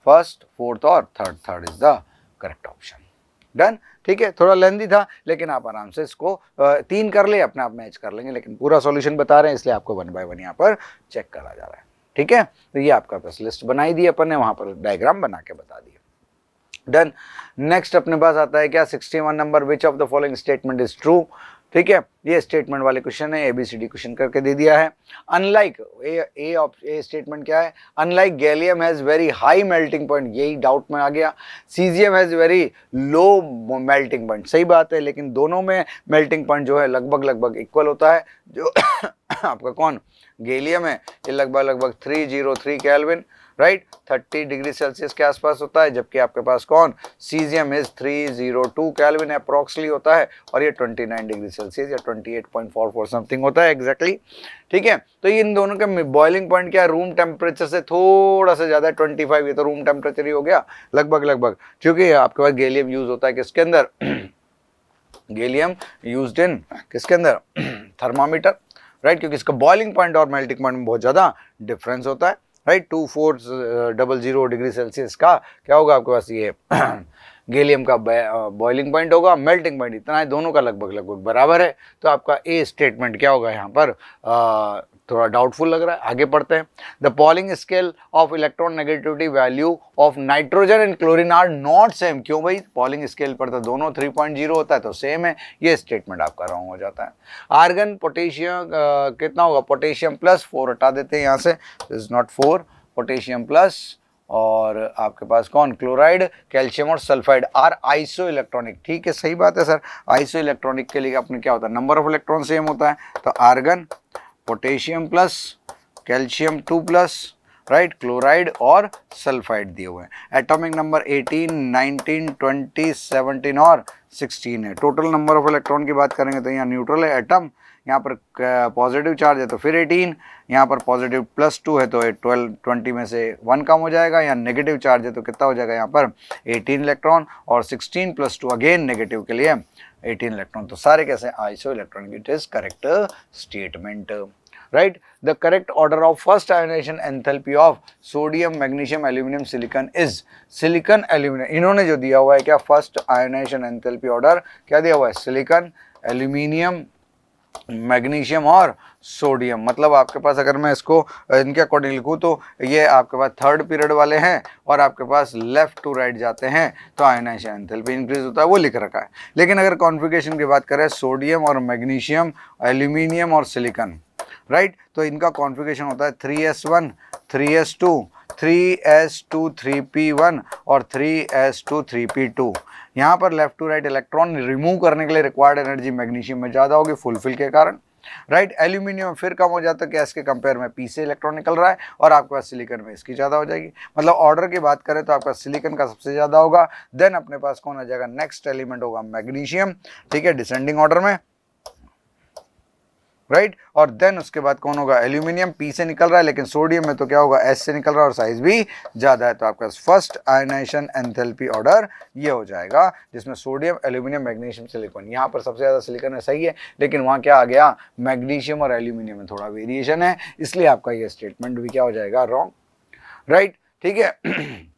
first fourth और third is the correct option. Done, ठीक है, थोड़ा लेंदी था लेकिन आप आराम से इसको 3 कर ले, अपने आप मैच कर लेंगे, लेकिन पूरा सॉल्यूशन बता रहे हैं इसलिए आपको 1 by 1 यहाँ पर चेक करा जा रहा है, ठीक है। तो ये आपका बस लिस्ट बनाई दी अपन ने, वहाँ पर डायग्राम बना के बता दिया। डन। नेक्स्ट अपने पास आता है क्या, 61 number, which of the following statement is true. ठीक है, ये स्टेटमेंट वाले क्वेश्चन है, ABCD क्वेश्चन करके दे दिया है। अनलाइक ए स्टेटमेंट क्या है, unlike gallium has very high melting point, यही डाउट में आ गया। Caesium has very low melting point, सही बात है, लेकिन दोनों में मेल्टिंग पॉइंट जो है लगभग इक्वल होता है। जो आपका कौन गैलियम है ये लगभग 303 केल्विन, राइट, 30 डिग्री सेल्सियस के आसपास होता है, जबकि आपके पास कौन सीजियम इज 302 केल्विन अप्रोक्सली होता है, और ये 29 डिग्री सेल्सियस या 28.44 समथिंग होता है एग्जैक्टली। ठीक है, तो इन दोनों के बॉइलिंग पॉइंट क्या है, रूम टेम्परेचर से थोड़ा सा ज़्यादा 25, ये तो रूम टेम्परेचर ही हो गया लगभग, क्योंकि आपके पास गैलियम यूज होता है किसके अंदर गैलियम यूज्ड इन किसके अंदर थर्मामीटर, राइट, क्योंकि इसका बॉइलिंग पॉइंट और मेल्टिंग पॉइंट में बहुत ज़्यादा डिफरेंस होता है, राइट। 2400 डिग्री सेल्सियस का क्या होगा आपके पास ये गैलियम का बॉइलिंग पॉइंट होगा, मेल्टिंग पॉइंट इतना है, दोनों का लगभग बराबर है। तो आपका ए स्टेटमेंट क्या होगा यहाँ पर थोड़ा डाउटफुल लग रहा है, आगे पढ़ते हैं। The Pauling scale of electron negativity value of nitrogen and chlorine are not same. क्यों भाई? पॉलिंग स्केल पर तो दोनों 3.0 होता है, तो सेम है। ये स्टेटमेंट आपका रॉन्ग हो जाता है। आर्गन पोटेशियम कितना होगा? पोटेशियम प्लस 4 हटा देते हैं यहाँ से, इज नॉट 4, पोटेशियम प्लस, और आपके पास कौन? क्लोराइड, कैल्शियम और सल्फाइड आर आइसो इलेक्ट्रॉनिक। ठीक है, सही बात है सर। आइसो इलेक्ट्रॉनिक के लिए अपने क्या होता है? नंबर ऑफ इलेक्ट्रॉन सेम होता है। तो argon potassium plus, calcium 2 plus, right, chloride और सल्फाइड दिए हुए हैं। एटॉमिक नंबर 18, 19, 20, 17 और 16 है। टोटल नंबर ऑफ इलेक्ट्रॉन की बात करेंगे तो यहाँ न्यूट्रल है एटम, यहाँ पर पॉजिटिव चार्ज है तो फिर 18, यहाँ पर पॉजिटिव +2 है तो 20 में से 1 कम हो जाएगा। यहाँ नेगेटिव चार्ज है तो कितना हो जाएगा? यहाँ पर 18 इलेक्ट्रॉन, और 16 + 2 अगेन नेगेटिव के लिए 18 इलेक्ट्रॉन। तो सारे कैसे? Iso electronic. It is correct statement, right. The correct order of first ionisation enthalpy of sodium, magnesium, aluminium, silicon is silicon, aluminium. इन्होंने जो दिया हुआ है क्या? फर्स्ट आयोनाइजेशन एंथैल्पी ऑर्डर क्या दिया हुआ है? सिलिकॉन, एल्यूमिनियम, मैग्नीशियम और सोडियम। मतलब आपके पास अगर मैं इसको इनके अकॉर्डिंग लिखूँ तो ये आपके पास थर्ड पीरियड वाले हैं, और आपके पास लेफ्ट टू राइट जाते हैं तो आयोनाइजेशन एंथैल्पी इंक्रीज होता है, वो लिख रखा है। लेकिन अगर कॉन्फ़िगरेशन की बात करें, सोडियम और मैग्नीशियम, एल्यूमिनियम और सिलिकॉन, राइट, तो इनका कॉन्फ़िगरेशन होता है 3s1, 3s2, 3s2, 3p1 और 3s2, 3p2। यहाँ पर left to right electron remove करने के लिए रिक्वायर्ड एनर्जी मैग्नीशियम में ज़्यादा होगी फुलफिल के कारण, राइट। एल्यूमिनियम में फिर कम हो जाता है, गैस के कंपेयर में पी से इलेक्ट्रॉन निकल रहा है, और आपके पास सिलिकॉन में इसकी ज़्यादा हो जाएगी। मतलब ऑर्डर की बात करें तो आपका सिलिकॉन का सबसे ज़्यादा होगा, देन अपने पास कौन आ जाएगा? नेक्स्ट एलिमेंट होगा मैग्नीशियम, ठीक है, डिसेंडिंग ऑर्डर में, राइट। और देन उसके बाद कौन होगा? एल्यूमिनियम, पी से निकल रहा है, लेकिन सोडियम में तो क्या होगा? एस से निकल रहा है और साइज भी ज़्यादा है। तो आपका फर्स्ट आयोनाइजेशन एंथैल्पी ऑर्डर ये हो जाएगा, जिसमें सोडियम, एल्यूमिनियम, मैग्नीशियम, सिलिकॉन। यहाँ पर सबसे ज़्यादा सिलिकॉन है, सही है, लेकिन वहाँ क्या आ गया? मैग्नीशियम और एल्यूमिनियम में थोड़ा वेरिएशन है, इसलिए आपका ये स्टेटमेंट भी क्या हो जाएगा? रॉन्ग, राइट, ठीक है।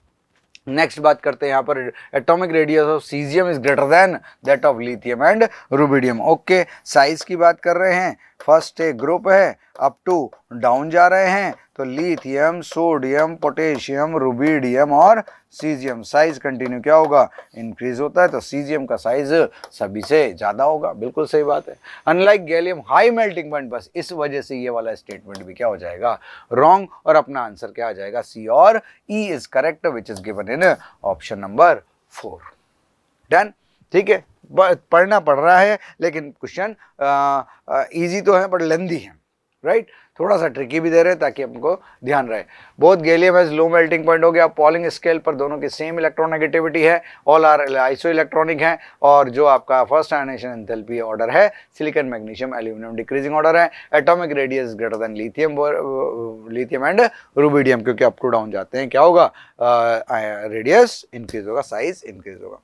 नेक्स्ट बात करते हैं यहाँ पर, atomic radius of caesium is greater then that of lithium and rubidium. Okay, size की बात कर रहे हैं, फर्स्ट एक ग्रुप है, अप टू डाउन जा रहे हैं, तो लिथियम, सोडियम, पोटेशियम, रुबिडियम और सीजियम। साइज कंटिन्यू क्या होगा? इंक्रीज होता है, तो सीजियम का साइज सभी से ज़्यादा होगा। बिल्कुल सही बात है। Unlike gallium high melting point, बस इस वजह से ये वाला स्टेटमेंट भी क्या हो जाएगा? रॉन्ग, और अपना आंसर क्या आ जाएगा? सी और E is correct, which is given in option number 4। Done, ठीक है। पढ़ना पड़ रहा है, लेकिन क्वेश्चन इजी तो है बट लेंदी है, राइट। थोड़ा सा ट्रिकी भी दे रहे हैं ताकि हमको ध्यान रहे। Both gallium has low melting point हो गया, पॉलिंग स्केल पर दोनों की सेम इलेक्ट्रोनेगेटिविटी है, ऑल आर आइसो इलेक्ट्रॉनिक है, और जो आपका फर्स्ट आयोनाइजेशन एंथैल्पी ऑर्डर है silicon, magnesium, aluminium decreasing order है। Atomic radius greater than lithium and rubidium, क्योंकि अप टू डाउन जाते हैं, क्या होगा? रेडियस इंक्रीज होगा, साइज इंक्रीज होगा।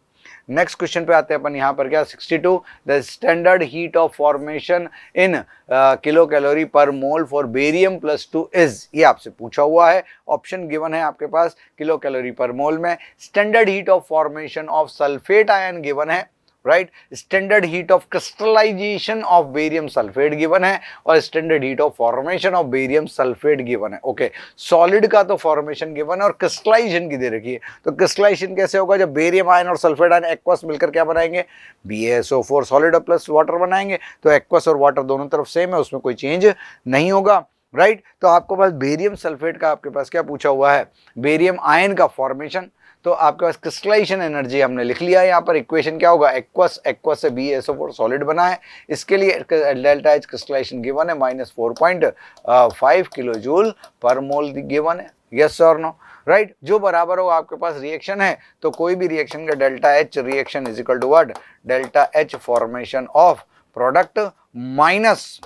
नेक्स्ट क्वेश्चन पे आते हैं अपन। यहाँ पर क्या? 62, the standard heat of formation in kilo calorie per mole for barium +2 is, ये आपसे पूछा हुआ है। ऑप्शन गिवन है आपके पास किलो कैलोरी पर मोल में। Standard heat of formation of sulphate ion given है, right. Standard heat of crystallisation of barium sulphate given है, और standard heat of formation of barium sulphate given है। Okay, solid का तो formation given है और crystallisation की दे रखी है। तो क्रिस्टलाइजेशन कैसे होगा? जब बेरियम आयन और सल्फेट आयन एक्वस मिलकर क्या बनाएंगे? BaSO4 सॉलिड प्लस वाटर बनाएंगे। तो एक्वस और वाटर दोनों तरफ सेम है, उसमें कोई चेंज नहीं होगा, राइट। तो आपके पास बेरियम सल्फेट का आपके पास क्या पूछा हुआ है? बेरियम आयन का फॉर्मेशन। तो आपके पास क्रिस्टलाइजेशन एनर्जी हमने लिख लिया है। यहाँ पर इक्वेशन क्या होगा? एक्वस से BaSO4 सॉलिड बना है, इसके लिए डेल्टा एच क्रिस्टलाइजेशन गिवन है -4.5 किलो जूल पर मोल गिवन है। यस और नो, राइट। जो बराबर हो आपके पास रिएक्शन है, तो कोई भी रिएक्शन का delta H reaction is equal to what? Delta H formation of product minus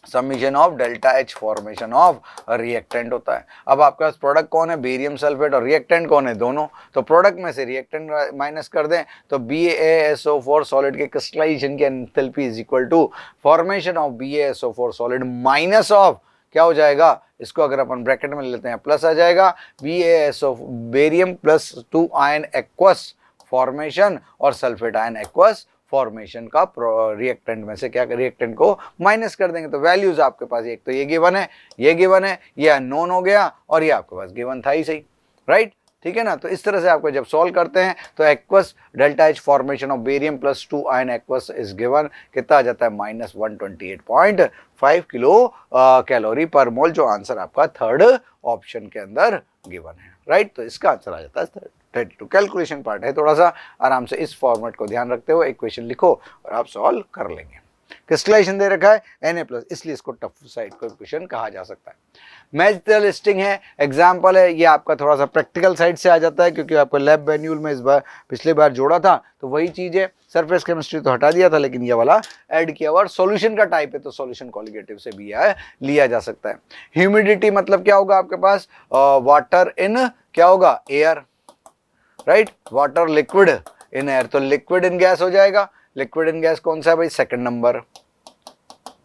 summation of delta H formation of reactant होता है। अब आपके पास प्रोडक्ट कौन है? बेरियम सल्फेट, और रिएक्टेंट कौन है? दोनों। तो प्रोडक्ट में से रिएक्टेंट माइनस कर दें तो BaSO4 सॉलिड के क्रिस्टलाइजेशन की enthalpy is equal to formation of BaSO4 solid minus of क्या हो जाएगा? इसको अगर अपन ब्रैकेट में लेते हैं प्लस आ जाएगा, BaSO barium +2 ion aqueous formation और सल्फेट आयन एक्वस फॉर्मेशन का रिएक्टेंट में से क्या रिएक्टेंट को माइनस कर देंगे। तो वैल्यूज आपके पास एक तो ये गिवन है, ये अननोन हो गया और ये आपके पास गिवन था ही सही, राइट। ठीक है ना। तो इस तरह से आपको जब सॉल्व करते हैं तो aqueous delta H formation of barium plus 2 ion aqueous is given, कितना आ जाता है -128.5 किलो कैलोरी पर मोल, जो आंसर आपका थर्ड ऑप्शन के अंदर गिवन है, राइट। तो इसका आंसर आ जाता है 32। कैलकुलेशन पार्ट है, थोड़ा सा आराम से इस फॉर्मेट को ध्यान रखते हुए इक्वेशन लिखो और आप सॉल्व कर लेंगे। क्रिस्टलाइजेशन दे रखा है Na+, इसलिए इसको टफ साइड को इक्वेशन कहा जा सकता है। मैच द लिस्टिंग है, एग्जाम्पल है, ये आपका थोड़ा सा प्रैक्टिकल साइड से आ जाता है क्योंकि आपको लैब मैन्यूल में इस बार पिछले बार जोड़ा था तो वही चीज है। सरफेस केमिस्ट्री तो हटा दिया था लेकिन ये वाला ऐड किया और सॉल्यूशन का टाइप है तो सॉल्यूशन कॉलिगेटिव से भी लिया जा सकता है। ह्यूमिडिटी मतलब क्या होगा आपके पास, वाटर इन क्या होगा, air, right. Water liquid in air, तो लिक्विड इन गैस हो जाएगा। लिक्विड इन गैस कौन सा है भाई, second number,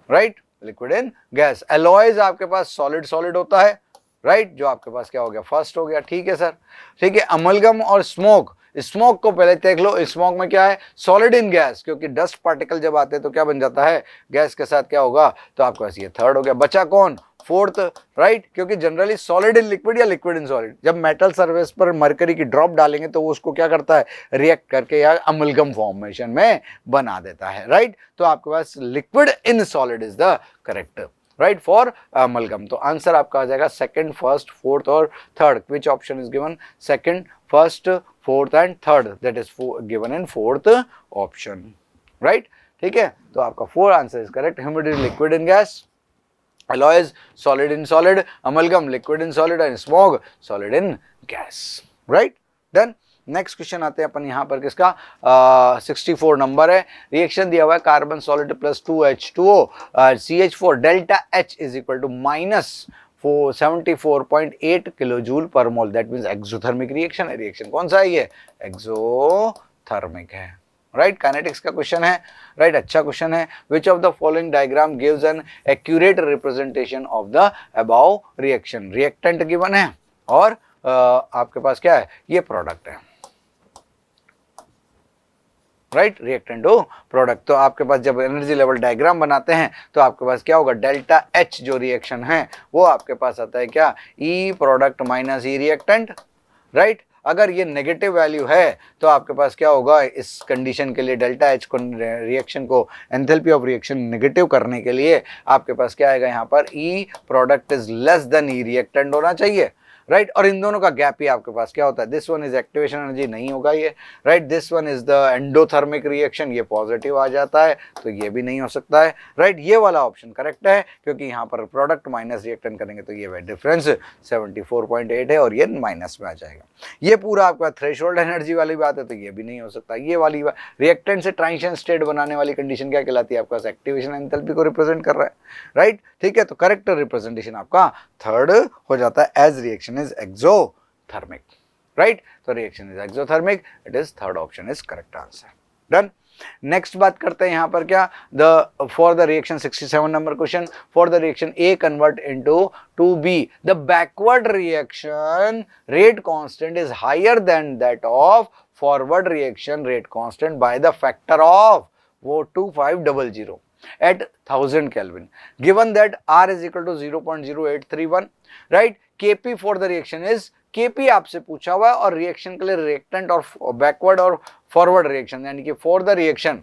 right. Liquid in gas. Alloys आपके पास सॉलिड सॉलिड होता है, राइट, जो आपके पास क्या हो गया, फर्स्ट हो गया। ठीक है सर, ठीक है। अमलगम और स्मोक, स्मोक को पहले देख लो, स्मोक में क्या है, सॉलिड इन गैस, क्योंकि डस्ट पार्टिकल जब आते हैं तो क्या बन जाता है, गैस के साथ क्या होगा, तो आपके पास ये थर्ड हो गया। बचा कौन, फोर्थ, राइट, क्योंकि जनरली सॉलिड इन लिक्विड या लिक्विड इन सॉलिड, जब मेटल सरफेस पर मरकरी की ड्रॉप डालेंगे तो वो उसको क्या करता है, रिएक्ट करके या अमलगम फॉर्मेशन में बना देता है, राइट। तो आपके पास liquid in solid is the correct, right, for amalgam. तो आंसर आपका आ जाएगा सेकंड, फर्स्ट, फोर्थ और third. Which option is given, second, first, fourth and third, that is given in fourth option, right. ठीक है, तो आपका four answer is correct. Humidity liquid in gas, alloys solid in solid, amalgam liquid in solid and smog solid in gas, right। Then next question आते हैं अपन यहाँ पर किसका, 64 नंबर है। रिएक्शन दिया हुआ है carbon solid plus 2H2O CH4 delta H is equal to -74.8 kilo joule पर mole, that means exothermic reaction है। रिएक्शन कौन सा है, ये एक्सोथर्मिक है, राइट। काइनेटिक्स का क्वेश्चन है, राइट, अच्छा क्वेश्चन है। Which of the following diagram gives an accurate representation of the above reaction. Reactant given है और आपके पास क्या है, ये प्रोडक्ट है, राइट, रिएक्टेंट हो प्रोडक्ट। तो आपके पास जब एनर्जी लेवल डायग्राम बनाते हैं तो आपके पास क्या होगा, डेल्टा H जो रिएक्शन है वो आपके पास आता है क्या, E product minus E reactant, right. अगर ये नेगेटिव वैल्यू है तो आपके पास क्या होगा, इस कंडीशन के लिए डेल्टा H को, रिएक्शन को, एंथैल्पी ऑफ रिएक्शन नेगेटिव करने के लिए आपके पास क्या आएगा, यहाँ पर E product is less than E reactant होना चाहिए, राइट। और इन दोनों का गैप ही आपके पास क्या होता है, this one is activation energy, नहीं होगा ये, right. This one is the endothermic reaction, ये पॉजिटिव आ जाता है तो ये भी नहीं हो सकता है, राइट। ये वाला ऑप्शन करेक्ट है क्योंकि यहाँ पर प्रोडक्ट माइनस रिएक्टेंट करेंगे तो ये डिफरेंस 74.8 है और ये माइनस में आ जाएगा। ये पूरा आपका थ्रेशोल्ड एनर्जी वाली बात है तो ये भी नहीं हो सकता। ये वाली रिएक्टेंट से ट्रांजिशन स्टेट बनाने वाली कंडीशन क्या कहलाती है, आपके पास एक्टिवेशन एंथैल्पी को रिप्रेजेंट कर रहा है, राइट। ठीक है, तो करेक्ट रिप्रेजेंटेशन आपका थर्ड हो जाता है, as reaction is exothermic, right। तो reaction is exothermic, it is third option is correct answer, done। Next बात करते हैं यहाँ पर क्या, for the reaction 67 number question, for the reaction A convert into 2B the backward reaction rate constant is higher than that of forward reaction rate constant by the factor of वो 2500 at 1000 Kelvin, given that R is equal to 0.0831, right। Kp for the reaction is, Kp आपसे पूछा हुआ है और reaction के लिए reactant और backward और फॉरवर्ड रिएक्शन, यानी कि for the reaction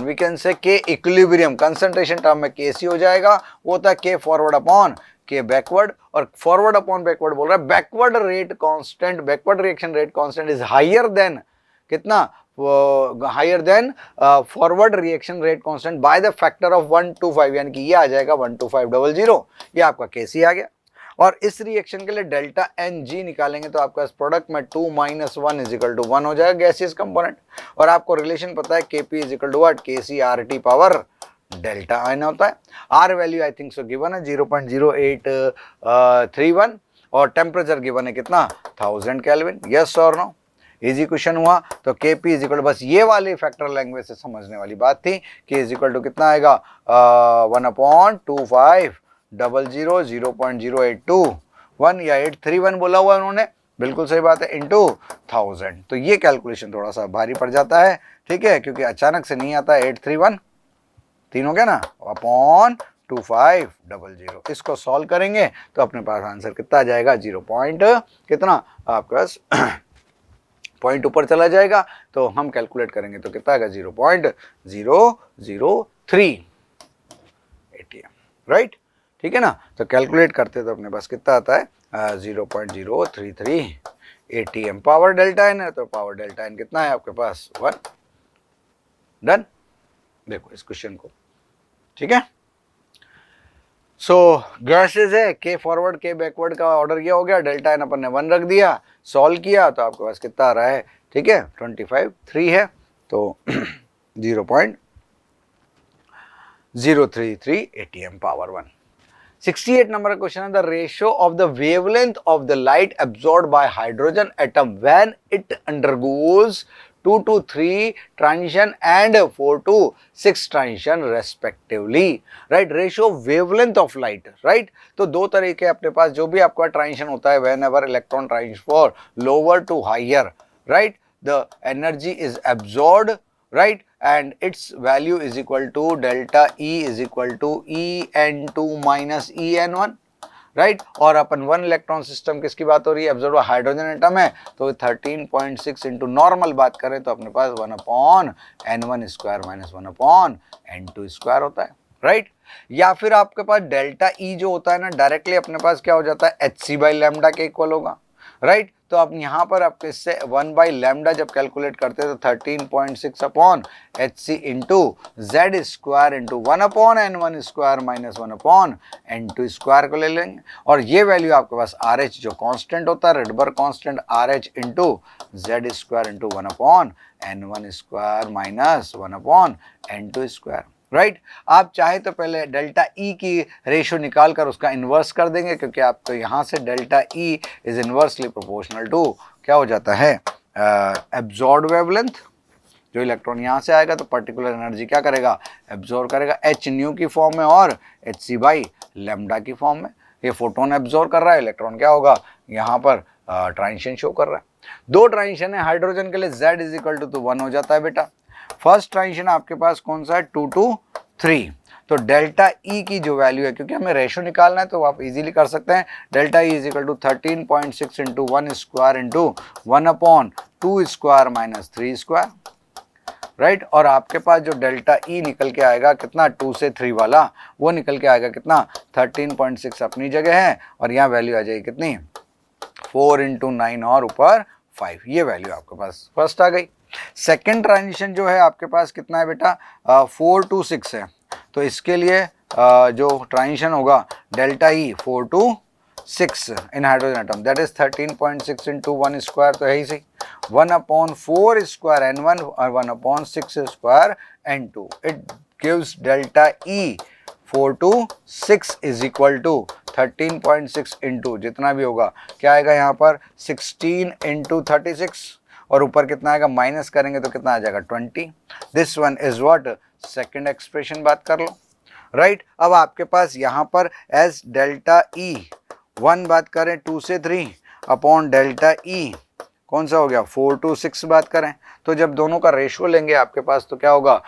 we can say K equilibrium, concentration term में Kc हो जाएगा, वो होता है K forward upon K backward, और फॉरवर्ड अपॉन बैकवर्ड बोल रहा है backward rate constant, backward reaction rate constant is higher than कितना, higher than forward reaction rate constant by the factor of 125, यानी कि ये आ जाएगा 12500, ये आपका Kc आ गया। और इस रिएक्शन के लिए डेल्टा Ng निकालेंगे तो आपका इस प्रोडक्ट में 2 - 1 इज इक्वल टू 1 हो जाएगा गैसियस कंपोनेंट, और आपको रिलेशन पता है Kp is equal to what, Kc/RT power delta ion होता है। R value I think so given है 0.0831 और टेम्परेचर गिवन है कितना, 1000 केल्विन, यस और नो, इजी क्वेश्चन हुआ। तो Kp इज इक्वल टू, बस ये वाली फैक्टर लैंग्वेज से समझने वाली बात थी, K इज इक्वल टू कितना आएगा 1/2500, 0.0821 या 831 बोला हुआ उन्होंने, बिल्कुल सही बात है, इंटू 1000। तो ये कैलकुलेशन थोड़ा सा भारी पड़ जाता है, ठीक है, क्योंकि अचानक से नहीं आता। 831 3 हो गया ना, अपॉन 2500। इसको सॉल्व करेंगे तो अपने पास आंसर कितना आ जाएगा, 0 पॉइंट कितना आपके पास पॉइंट ऊपर चला जाएगा, तो हम कैलकुलेट करेंगे तो कितना आएगा, 0.003 ATM, राइट। ठीक है ना, तो कैलकुलेट करते तो अपने पास कितना आता है, 0.033 ATM। पावर डेल्टा एन है तो पावर डेल्टा एन कितना है आपके पास, 1। डन, देखो इस क्वेश्चन को, ठीक है। सो गैसेज है, के फॉरवर्ड के बैकवर्ड का ऑर्डर किया हो गया, डेल्टा एन अपन ने 1 रख दिया, सॉल्व किया तो आपके पास कितना आ रहा है, ठीक है, 25 है, तो 0.033 ATM power 1। 68 number question, the ratio of the wavelength of the light absorbed by hydrogen atom when it undergoes 2 to 3 transition and 4 to 6 transition respectively, right? Ratio of wavelength of light, right? तो दो तरीके अपने पास, जो भी आपका transition होता है, whenever electron transfer lower to higher, right? The energy is absorbed, right, and its value is equal to delta E is equal to En2 minus En1, right. और अपन 1 इलेक्ट्रॉन सिस्टम किसकी बात हो रही है, एब्जॉर्ब हाइड्रोजन एटम है, तो 13.6 into normal बात करें तो अपने पास 1/n1 square minus 1/n2 square होता है, राइट। या फिर आपके पास डेल्टा ई जो होता है ना, डायरेक्टली अपने पास क्या हो जाता है, HC बाई लैम्डा के इक्वल होगा, राइट। तो अब यहाँ पर आप इससे 1 बाई लैम्डा जब कैलकुलेट करते हैं तो 13.6 upon HC into Z square into 1/n1 square minus 1/n2 square को ले लेंगे, और ये वैल्यू आपके पास RH जो कांस्टेंट होता है, Rydberg constant RH into Z square into 1/n1 square minus 1/n2 square, right. आप चाहे तो पहले डेल्टा ई की रेशियो निकाल कर उसका इन्वर्स कर देंगे, क्योंकि आपको यहाँ से delta E is inversely proportional to क्या हो जाता है, एब्जॉर्ब वेवलेंथ। जो इलेक्ट्रॉन यहाँ से आएगा तो पर्टिकुलर एनर्जी क्या करेगा, एब्जॉर्ब करेगा, H न्यू की फॉर्म में और HC बाई लैम्डा की फॉर्म में। ये फोटोन एब्जॉर्ब कर रहा है, इलेक्ट्रॉन क्या होगा, यहाँ पर ट्रांजिशन शो कर रहा है। 2 ट्रांजिशन है हाइड्रोजन के लिए, Z इज इक्वल टू 1 हो जाता है बेटा। फर्स्ट ट्रांजिशन आपके पास कौन सा है, 2 to 3, तो डेल्टा ई की जो वैल्यू है, क्योंकि हमें रेशियो निकालना है तो आप इजीली कर सकते हैं, delta E is equal to 13.6 into 1 square into 1/2 square minus 3 square, right. और आपके पास जो डेल्टा ई निकल के आएगा कितना, 2 से 3 वाला, वो निकल के आएगा कितना, 13.6 अपनी जगह है, और यहाँ वैल्यू आ जाएगी कितनी, 4 इंटू 9 और ऊपर 5, ये वैल्यू आपके पास फर्स्ट आ गई। सेकेंड ट्रांजिशन जो है आपके पास कितना है बेटा, 4 to 6 है, तो इसके लिए जो ट्रांजिशन होगा delta E 4 to 6 in hydrogen atom, that is 13.6 into 1 square, तो यही सही, 1/4 स्क्वायर n1 और 1/6 square n2, it gives delta E 4 to 6 is equal to 13.6 into जितना भी होगा क्या आएगा यहाँ पर 16 इंटू 36, और ऊपर कितना आएगा, माइनस करेंगे तो कितना आ जाएगा 20। This one is what, second expression बात कर लो, राइट। अब आपके पास यहाँ पर एज डेल्टा ई 1 बात करें 2 से 3 अपॉन डेल्टा ई कौन सा हो गया 4 to 6 बात करें, तो जब दोनों का रेशियो लेंगे आपके पास तो क्या होगा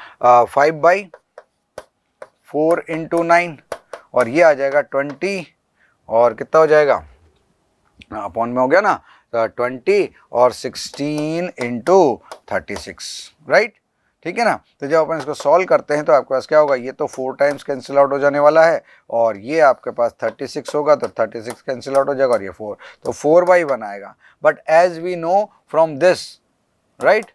5/4 इंटू 9, और ये आ जाएगा 20, और कितना हो जाएगा अपॉन में हो गया ना 20 और 16 इंटू 36, राइट। ठीक है ना, तो जब अपन इसको सॉल्व करते हैं तो आपके पास क्या होगा, ये तो 4 टाइम्स कैंसिल आउट हो जाने वाला है, और ये आपके पास 36 होगा तो 36 कैंसिल आउट हो जाएगा, और ये 4, तो 4/1 आएगा। But as we know from this, right,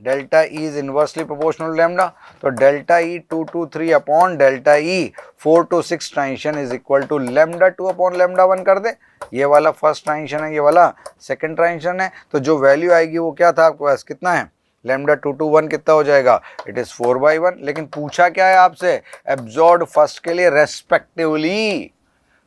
delta E is inversely proportional lambda, तो delta E 2 to 3 upon delta E 4 to 6 transition is equal to lambda 2 upon lambda 1 कर दे। ये वाला फर्स्ट ट्रांजिशन है, ये वाला सेकंड ट्रांजिशन है, तो जो वैल्यू आएगी वो क्या था आपके पास, कितना है, लैम्डा 2 to 1 कितना हो जाएगा, इट इज 4/1। लेकिन पूछा क्या है आपसे, एब्जॉर्ब फर्स्ट के लिए रेस्पेक्टिवली,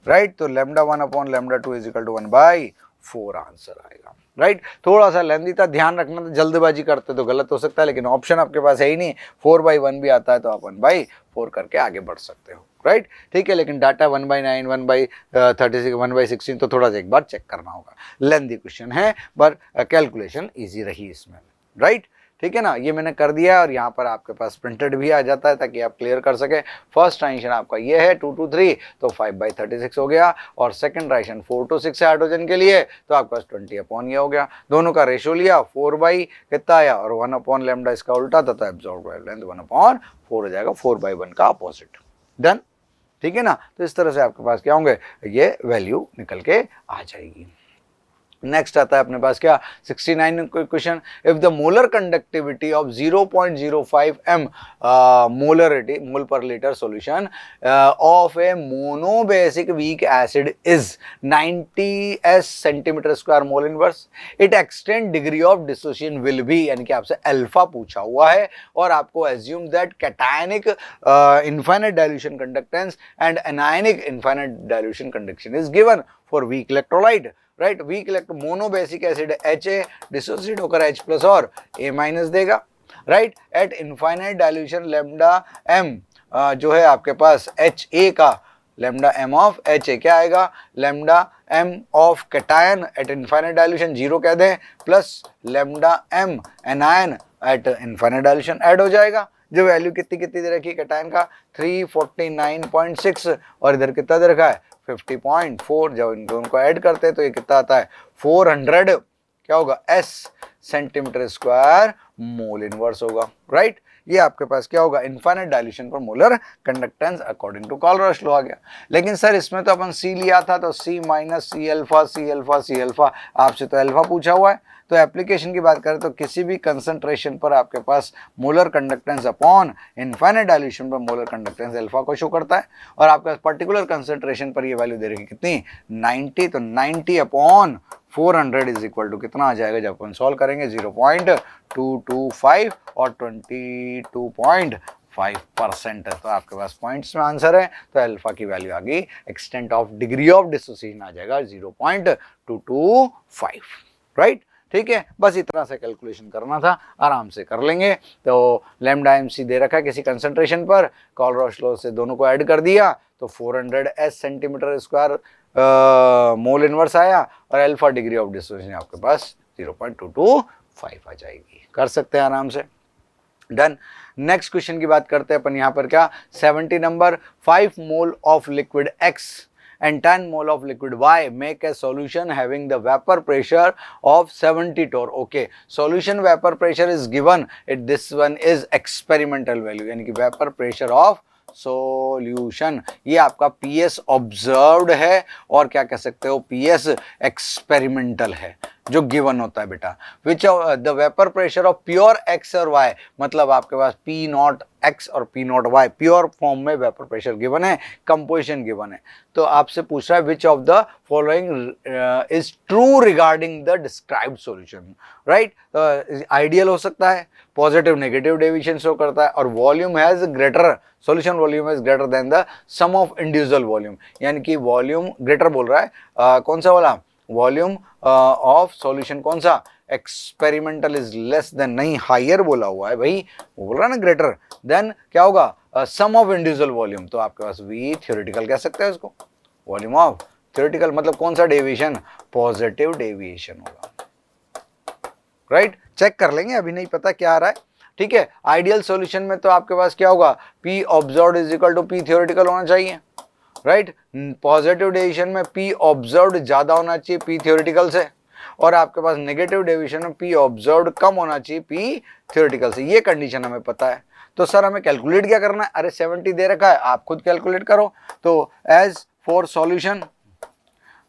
राइट, तो lambda 1 upon lambda 2 is equal to 1/4 answer आएगा। राइट थोड़ा सा लेंदी था, ध्यान रखना था, जल्दबाजी करते तो गलत हो सकता है, लेकिन ऑप्शन आपके पास है ही नहीं, 4/1 भी आता है तो आप 1/4 करके आगे बढ़ सकते हो, राइट ठीक है। लेकिन डाटा 1/9, 1/36, 1/16 तो थोड़ा सा एक बार चेक करना होगा। लेंदी क्वेश्चन है पर कैलकुलेशन ईजी रही इसमें, राइट ठीक है ना। ये मैंने कर दिया और यहाँ पर आपके पास प्रिंटेड भी आ जाता है ताकि आप क्लियर कर सके। फर्स्ट ट्रांजिशन आपका ये है 2 to 3 तो 5/36 हो गया, और सेकंड ट्रांजिशन 4 to 6 है हाइड्रोजन के लिए तो आपके पास 20 ये हो गया। दोनों का रेशियो लिया 4 बाई कितना आया और 1 लैम्डा इसका उल्टा था तो एब्जॉर्ब बाय लेंथ 1/4 हो जाएगा, 4/1 का अपोजिट। डन ठीक है ना। तो इस तरह से आपके पास क्या होंगे, ये वैल्यू निकल के आ जाएगी। नेक्स्ट आता है अपने पास क्या 69 question, if the molar conductivity of 0.05 m molarity mole पर litre solution of a monobasic weak acid is 90 s centimetre square mole inverse, it extend degree of dissociation will be, यानी कि आपसे अल्फा पूछा हुआ है और आपको assume that cationic infinite dilution conductance and anionic infinite dilution conduction is given for weak electrolyte, right weak electro monobasic acid Ha dissociate होकर H plus और A- देगा, right eight infinite dilution lambda m जो है आपके पास Ha का lambda m of Ha क्या आएगा, lambda m of cation eight infinite dilution 0 कह दें plus lambda m anion eight infinite dilution add हो जाएगा। जो वैल्यू कितनी कितनी दे रखी है कैटायन का 349.6 और इधर कितना दे रखा है 50.4, जब इन दोनों को ऐड करते हैं तो ये कितना आता है 400 क्या होगा s centimetre square mole inverse होगा, राइट ये आपके पास क्या होगा इनफाइनाइट डाइल्यूशन पर molar conductance according to Kohlrausch law आ गया। लेकिन सर इसमें तो अपन C लिया था तो C minus C alpha C alpha C alpha, आपसे तो अल्फा पूछा हुआ है। तो एप्लीकेशन की बात करें तो किसी भी कंसंट्रेशन पर आपके पास molar conductance upon infinite dilution पर मोलर कंडक्टेंस अल्फा को शो करता है, और आपके पास पर्टिकुलर कंसंट्रेशन पर ये वैल्यू दे रही कितनी 90, तो 90 अपॉन 400 इज इक्वल टू कितना आ जाएगा जब अपन सॉल्व करेंगे 0.225 और 22.5% है। तो आपके पास पॉइंट्स में आंसर है, तो अल्फा की वैल्यू आ गई, extent of degree of dissociation आ जाएगा 0.225, राइट ठीक है। बस इतना से कैलकुलेशन करना था, आराम से कर लेंगे। तो लैम्डा MC दे रखा है किसी कंसंट्रेशन पर, कॉलरॉश लॉ से दोनों को ऐड कर दिया तो 400 s centimetre square mole inverse आया, और अल्फा डिग्री ऑफ डिसोसिएशन आपके पास 0.225 आ जाएगी। कर सकते हैं आराम से। डन। नेक्स्ट क्वेश्चन की बात करते हैं अपन यहाँ पर क्या 70 number, 5 mole of liquid X and 10 mole of liquid Y make a solution having the vapor pressure of 70 torr. Okay, solution vapor pressure is given. This one is experimental value, यानी कि vapor pressure of सॉल्यूशन, ये आपका PS observed है और क्या कह सकते हो PS एक्सपेरिमेंटल है जो गिवन होता है बेटा। Which the vapour pressure of pure X और Y, मतलब आपके पास P0X और P0Y प्योर फॉर्म में वेपर प्रेशर गिवन है, कंपोजिशन गिवन है। तो आपसे पूछ रहा है which of the following is true regarding the described solution, right. Ideal हो सकता है, पॉजिटिव नेगेटिव डेविएशन शो करता है, और volume has greater, solution volume is greater than the sum of individual volume, यानी कि वॉल्यूम ग्रेटर बोल रहा है। कौन सा वाला वॉल्यूम ऑफ सॉल्यूशन, कौन सा एक्सपेरिमेंटल इज लेस देन, नहीं हायर बोला हुआ है भाई, वो बोल रहा है ना ग्रेटर देन क्या होगा सम ऑफ इंडिविजुअल वॉल्यूम। तो आपके पास वी थ्योरेटिकल कह सकते हैं इसको, वॉल्यूम ऑफ थ्योरेटिकल मतलब कौन सा डेविएशन, पॉजिटिव डेविएशन होगा, राइट चेक कर लेंगे, अभी नहीं पता क्या आ रहा है, ठीक है। आइडियल सॉल्यूशन में तो आपके पास क्या होगा P observed is equal to P theoretical होना चाहिए, राइट। पॉजिटिव डेविएशन में P ऑब्जर्व्ड ज्यादा होना चाहिए P थ्योरेटिकल से, और आपके पास नेगेटिव डेविएशन में P ऑब्जर्व्ड कम होना चाहिए P थ्योरेटिकल से, ये कंडीशन हमें पता है। तो सर हमें कैलकुलेट क्या करना है, अरे 70 दे रखा है, आप खुद कैलकुलेट करो। तो as for solution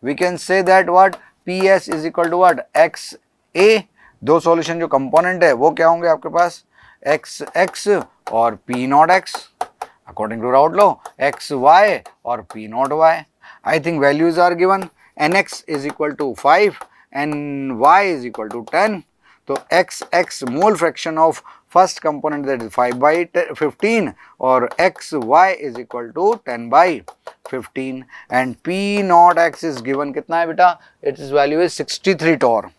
we can say that what PS is equal to what XA, दो सॉल्यूशन जो कंपोनेंट है वो क्या होंगे आपके पास XX और P0X according to Raoult law, XY और P0Y। I think values are given, NX is equal to 5 NY is equal to 10। तो XX mole fraction of first component that is 5/15 और XY is equal to 10/15 and P0X is given कितना है बेटा, it's value is 63 torr,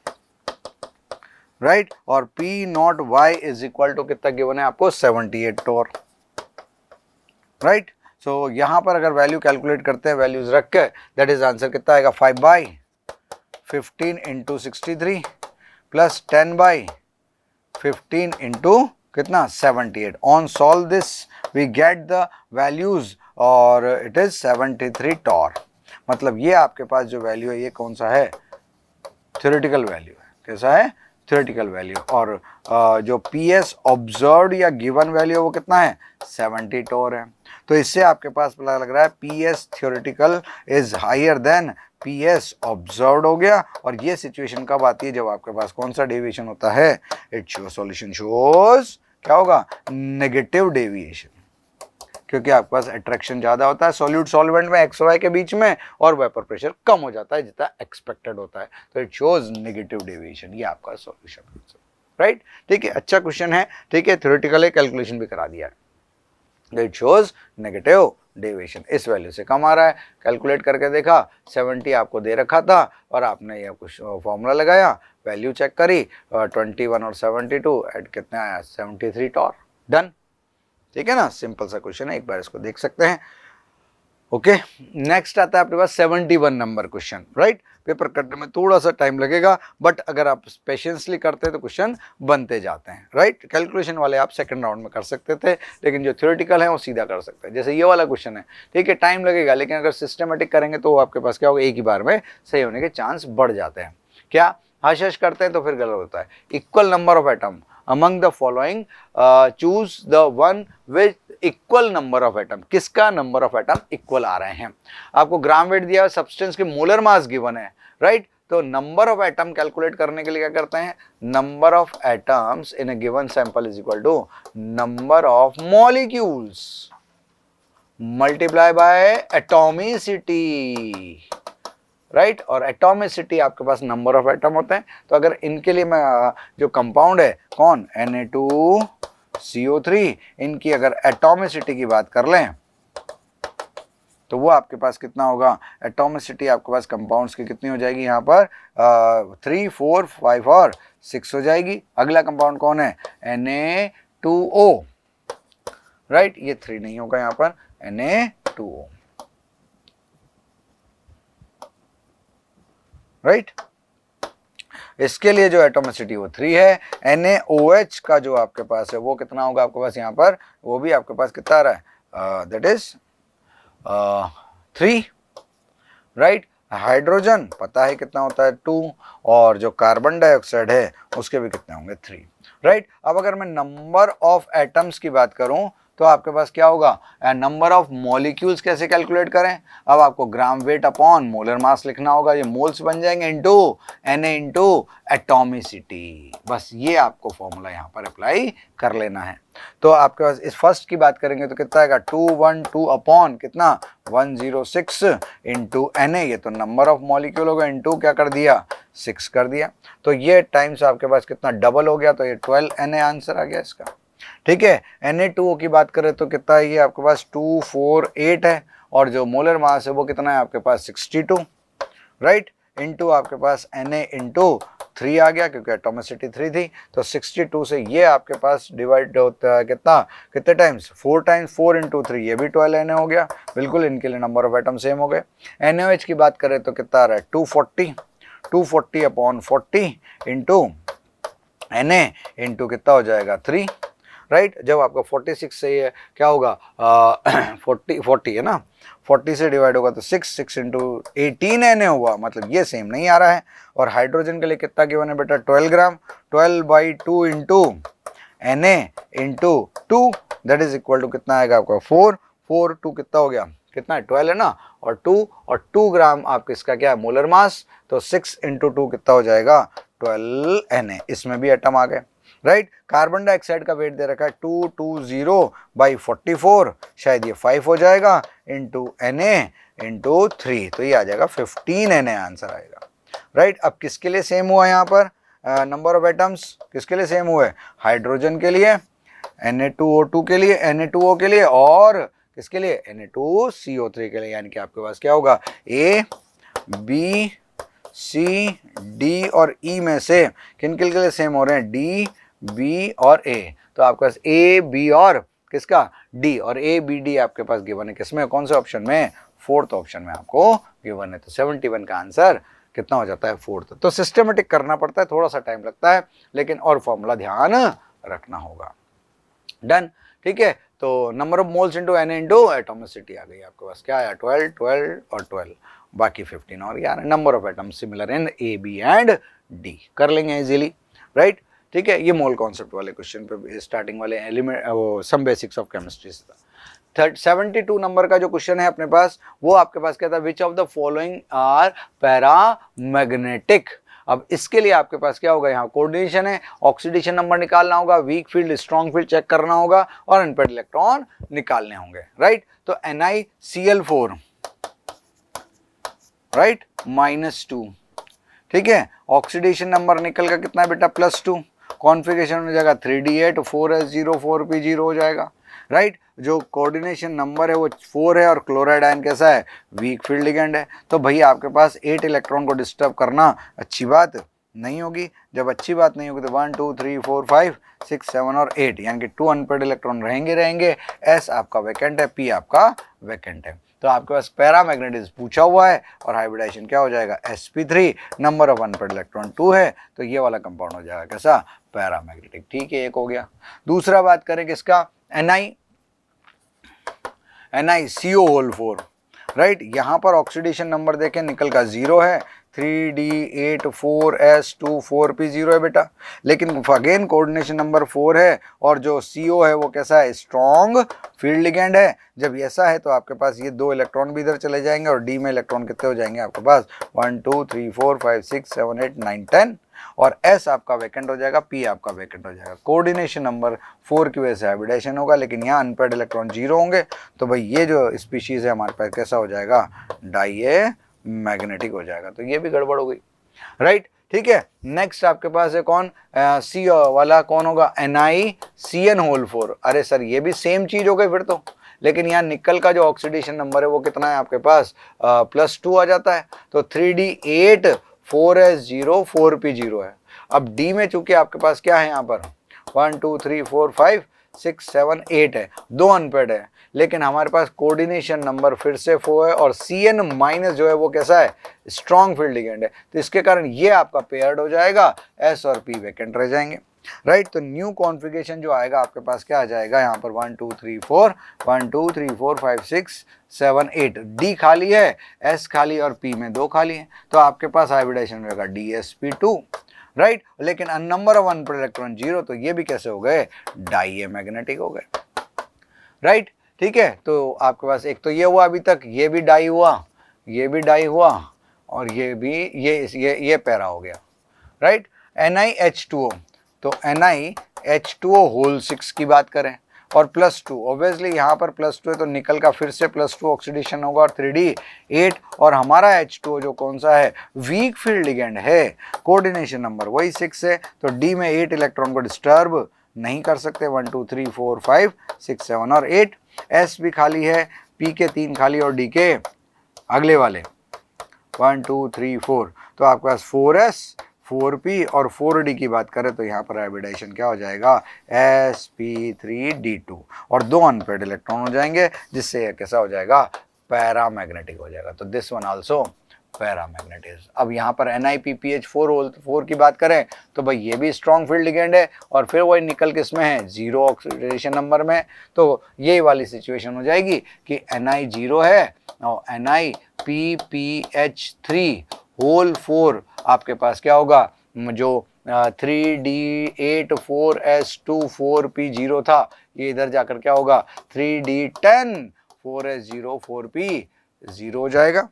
right, और P naught Y is equal to कितना given है आपको 78 Tor, right. सो यहां पर अगर वैल्यू कैलकुलेट करते हैं वैल्यूज रख के, दैट इज आंसर कितना आएगा 5/15 इंटू 63 प्लस 10/15 इंटू कितना 78। On solve this we get the values और इट इज 73 टॉर। मतलब ये आपके पास जो वैल्यू है ये कौन सा है, थ्योरेटिकल वैल्यू है। कैसा है, थ्योरेटिकल वैल्यू। और जो PS ऑब्जर्व्ड या गिवन वैल्यू है वो कितना है 70 टॉर है। तो इससे आपके पास पता लग रहा है PS theoretical is higher than PS observed हो गया। और ये सिचुएशन कब आती है, जब आपके पास कौन सा डेविएशन होता है, इट शो सॉल्यूशन शोज क्या होगा, नेगेटिव डेविएशन, क्योंकि आपके पास अट्रैक्शन ज्यादा होता है सॉल्यूट सॉल्वेंट में एक्स वाई के बीच में, और वेपर प्रेशर कम हो जाता है जितना एक्सपेक्टेड होता है। तो इट शोज नेगेटिव डेविएशन, ये आपका सॉल्यूशन, राइट। ठीक है, अच्छा क्वेश्चन है, ठीक है, थ्योरेटिकली कैलकुलेशन भी करा दिया है। इट शोज नेगेटिव डेविएशन, इस वैल्यू से कम आ रहा है, कैलकुलेट करके देखा 70 आपको दे रखा था और आपने ये कुछ फॉर्मूला लगाया, वैल्यू चेक करी 21 और 72 ऐड कितना आया 73 टॉर, डन। ठीक है ना, सिंपल सा क्वेश्चन है, एक बार इसको देख सकते हैं। ओके, नेक्स्ट आता है आपके पास 71 नंबर क्वेश्चन, राइट। पेपर करने में थोड़ा सा टाइम लगेगा, बट अगर आप पेशेंसली करते हैं तो क्वेश्चन बनते जाते हैं, राइट। कैलकुलेशन वाले आप सेकंड राउंड में कर सकते थे, लेकिन जो थ्योरेटिकल है वो सीधा कर सकते हैं। जैसे ये वाला क्वेश्चन है, ठीक है, टाइम लगेगा, लेकिन अगर सिस्टमेटिक करेंगे तो आपके पास क्या होगा, एक ही बार में सही होने के चांस बढ़ जाते हैं। क्या हश करते हैं तो फिर गलत होता है। Equal number of atom among the following choose the one with equal number of atom, किसका नंबर ऑफ एटम इक्वल आ रहे हैं। आपको ग्राम वेट दिया है, सब्सटेंस की मोलर मास गिवन है, राइट। तो नंबर ऑफ एटम कैलकुलेट करने के लिए क्या करते हैं, number of atoms in a given sample is equal to number of molecules multiply by atomicity, right. और एटॉमिसिटी आपके पास नंबर ऑफ एटम होते हैं। तो अगर इनके लिए मैं जो कंपाउंड है कौन Na2CO3, इनकी अगर एटॉमिसिटी की बात कर लें तो वो आपके पास कितना होगा, एटॉमिसिटी आपके पास कंपाउंड्स की कितनी हो जाएगी, यहाँ पर 3, 4, 5 और 6 हो जाएगी। अगला कंपाउंड कौन है, Na2O, राइट। ये 3 नहीं होगा यहाँ पर, Na2O, राइट। इसके लिए जो एटॉमिसिटी वो 3 है। NaOH का जो आपके पास है वो कितना होगा आपके पास यहाँ पर, वो भी आपके पास कितना आ रहा है, दैट इज 3, राइट। हाइड्रोजन पता है कितना होता है 2, और जो कार्बन डाइऑक्साइड है उसके भी कितने होंगे 3, राइट। अब अगर मैं नंबर ऑफ एटम्स की बात करूं तो आपके पास क्या होगा, नंबर ऑफ मॉलिक्यूल्स कैसे कैलकुलेट करें। अब आपको gram weight upon molar mass लिखना होगा, ये मोल्स बन जाएंगे इनटू Na इनटू एटॉमिसिटी। बस ये आपको फॉर्मूला यहाँ पर अप्लाई कर लेना है। तो आपके पास इस फर्स्ट की बात करेंगे तो कितना आएगा 212 अपॉन कितना 106 इंटू Na, ये तो नंबर ऑफ मॉलिक्यूल होगा, इंटू क्या कर दिया 6 कर दिया। तो ये टाइम्स आपके पास कितना डबल हो गया, तो ये 12 Na आंसर आ गया इसका। ठीक है, Na2O की बात करें तो कितना है, ये आपके पास 248 है, और जो मोलर मास है वो कितना है आपके पास 62, राइट। इनटू आपके पास Na इंटू 3 आ गया, क्योंकि एटॉमिसिटी 3 थी। तो 62 से ये आपके पास डिवाइड होता है कितना, कितने टाइम्स 4 टाइम्स, 4 इंटू 3 ये भी 12 Na हो गया। बिल्कुल इनके लिए नंबर ऑफ एटम सेम हो गए। NaOH की बात करें तो कितना आ रहा है 240 अपॉन 40 इंटू Na इंटू कितना हो जाएगा 3, राइट। जब आपका 46 से ये क्या होगा 40 है ना, 40 से डिवाइड होगा तो 6 इंटू 18 Na हुआ, मतलब ये सेम नहीं आ रहा है। और हाइड्रोजन के लिए कितना गिवन है बेटा 12 gram, 12/2 into Na into 2, that is equal to कितना आएगा आपका 4 2 कितना हो गया, कितना है 12 है ना, और 2 ग्राम आपका इसका क्या है मोलर मास, तो 6 इंटू 2 कितना हो जाएगा 12 Na। इसमें भी एटम आ गए, राइट। कार्बन डाइऑक्साइड का वेट दे रखा है 220/44, शायद ये 5 हो जाएगा, इंटू Na इंटू 3, तो ये आ जाएगा 15 Na आंसर आएगा, राइट। अब किसके लिए सेम हुआ यहाँ पर नंबर ऑफ एटम्स, किसके लिए सेम हुए, हाइड्रोजन के लिए, Na2O2 के लिए, Na2O के लिए, और किसके लिए Na2CO3 के लिए। यानी कि आपके पास क्या होगा A B सी, डी और ई में से किन किन के लिए सेम हो रहे हैं? डी, बी और ए। तो आपके पास ए, बी और किसका? डी। और ए, बी, डी आपके पास गिवन है किसमें? कौन से ऑप्शन में? फोर्थ ऑप्शन में आपको गिवन है। तो 71 का आंसर कितना हो जाता है? फोर्थ। तो सिस्टमेटिक करना पड़ता है, थोड़ा सा टाइम लगता है, लेकिन और फॉर्मूला ध्यान रखना होगा। डन, ठीक है। तो number of moles into N into atomicity आ गई आपके पास। क्या आया? 12, 12 और 12, बाकी 15 और 11। Number of atoms similar in A, B and D. कर लेंगे इजीली, राइट, ठीक है। ये मोल कॉन्सेप्ट वाले क्वेश्चन पे स्टार्टिंग वाले एलिमेंट वो सम बेसिक्स ऑफ केमिस्ट्री से था। 72 नंबर का जो क्वेश्चन है अपने पास, वो आपके पास क्या था? Which of the following are paramagnetic. अब इसके लिए आपके पास क्या होगा? यहाँ कोऑर्डिनेशन है, ऑक्सीडेशन नंबर निकालना होगा, weak field strong field check करना होगा और अनपेड इलेक्ट्रॉन निकालने होंगे, राइट। तो NiCl4, राइट, -2, ठीक है। ऑक्सीडेशन नंबर निकल का कितना है बेटा? +2। कॉन्फ़िगरेशन हो जाएगा 3D8, 4s0 4p0 हो जाएगा, राइट। जो कोऑर्डिनेशन नंबर है वो 4 है और क्लोराइड आयन कैसा है? वीक फील्ड लिगेंड है। तो भाई आपके पास 8 इलेक्ट्रॉन को डिस्टर्ब करना अच्छी बात नहीं होगी। जब अच्छी बात नहीं होगी तो 1 2 3 4 5 6 7 और 8 यानी कि 2 अनपेड इलेक्ट्रॉन रहेंगे। S आपका वैकेंट है, P आपका वैकेंट है। तो आपके पास पैरामैग्नेटिज्म पूछा हुआ है और हाइब्रिडाइजेशन क्या हो जाएगा? sp3। Number of unpaired electron 2 है, तो ये वाला कंपाउंड हो जाएगा कैसा? पैरामैग्नेटिक, ठीक है। एक हो गया। दूसरा बात करें किसका? NiCO4, right. यहाँ पर ऑक्सीडेशन नंबर देखें, निकल का 0 है, 3D8 4s2 4p0 है बेटा। लेकिन अगेन कोऑर्डिनेशन नंबर 4 है और जो CO है वो कैसा है? स्ट्रॉन्ग फील्ड लिगेंड है। जब ऐसा है तो आपके पास ये 2 इलेक्ट्रॉन भी इधर चले जाएंगे और डी में इलेक्ट्रॉन कितने हो जाएंगे आपके पास? 1 2 3 4 5 6 7 8 9 10 और S आपका वैकेंट हो जाएगा, P आपका वैकेंट हो जाएगा। कोऑर्डिनेशन नंबर 4 की वजह से हाइब्रिडाइजेशन होगा, लेकिन यहाँ अनपेड इलेक्ट्रॉन 0 होंगे। तो भाई ये जो स्पीशीज है हमारे पास कैसा हो जाएगा? डाइमैग्नेटिक हो जाएगा। तो ये भी गड़बड़ हो गई, राइट, ठीक है। नेक्स्ट आपके पास है कौन? सी वाला कौन होगा? NiCN4। अरे सर ये भी सेम चीज हो गई फिर तो, लेकिन यहाँ निकल का जो ऑक्सीडेशन नंबर है वो कितना है आपके पास? +2 आ जाता है। तो 3D8 4s0 4p0 है। अब डी में चूंकि आपके पास क्या है? यहाँ पर 1 2 3 4 5 6 7 8 है, 2 अनपेड है, लेकिन हमारे पास कोऑर्डिनेशन नंबर फिर से 4 है और CN- जो है वो कैसा है? स्ट्रॉन्ग फील्ड लिगेंड है। तो इसके कारण ये आपका पेयर्ड हो जाएगा, S और P वैकेंट रह जाएंगे, राइट। तो न्यू कॉन्फ़िगरेशन जो आएगा आपके पास क्या आ जाएगा? यहाँ पर 1 2 3 4 1 2 3 4 5 6 7 8, D खाली है, S खाली और P में 2 खाली है। तो आपके पास हाइब्रिडाइजेशन रहेगा DsP2, राइट। लेकिन नंबर ऑफ अनपेड इलेक्ट्रॉन 0, तो ये भी कैसे हो गए? डाइमैग्नेटिक हो गए, राइट, ठीक है। तो आपके पास एक तो ये हुआ, अभी तक ये भी डाई हुआ, ये भी डाई हुआ और ये भी ये पैरा हो गया, राइट। NiH2O, तो NiH2O होल 6 की बात करें और +2, ऑब्वियसली यहाँ पर +2 है तो निकल का फिर से +2 ऑक्सीडेशन होगा और 3D8 और हमारा H2O जो कौन सा है? वीक फील्ड लिगेंड है। कोऑर्डिनेशन नंबर वही 6 है, तो D में 8 इलेक्ट्रॉन को डिस्टर्ब नहीं कर सकते। 1 2 3 4 5 6 7 और 8। S भी खाली है, P के 3 खाली और D के अगले वाले 1 2 3 4। तो आपके पास 4s 4p और 4d की बात करें तो यहाँ पर हाइब्रिडाइजेशन क्या हो जाएगा? sp3d2 और 2 अनपेड इलेक्ट्रॉन हो जाएंगे, जिससे यह कैसा हो जाएगा? पैरामैग्नेटिक हो जाएगा। तो दिस वन आल्सो पैरामैग्नेटिज्म। अब यहाँ पर NiPPH4 की बात करें तो भाई ये भी स्ट्रॉन्ग फील्ड लिगेंड है और फिर वही निकल किस में है? 0 ऑक्सीडेशन नंबर में। तो यही वाली सिचुएशन हो जाएगी कि Ni 0 है और NiPPH3 आपके पास क्या होगा? जो 3D8 4s2 4p0 था, ये इधर जाकर क्या होगा? 3D10 4s0 4p0 हो जाएगा।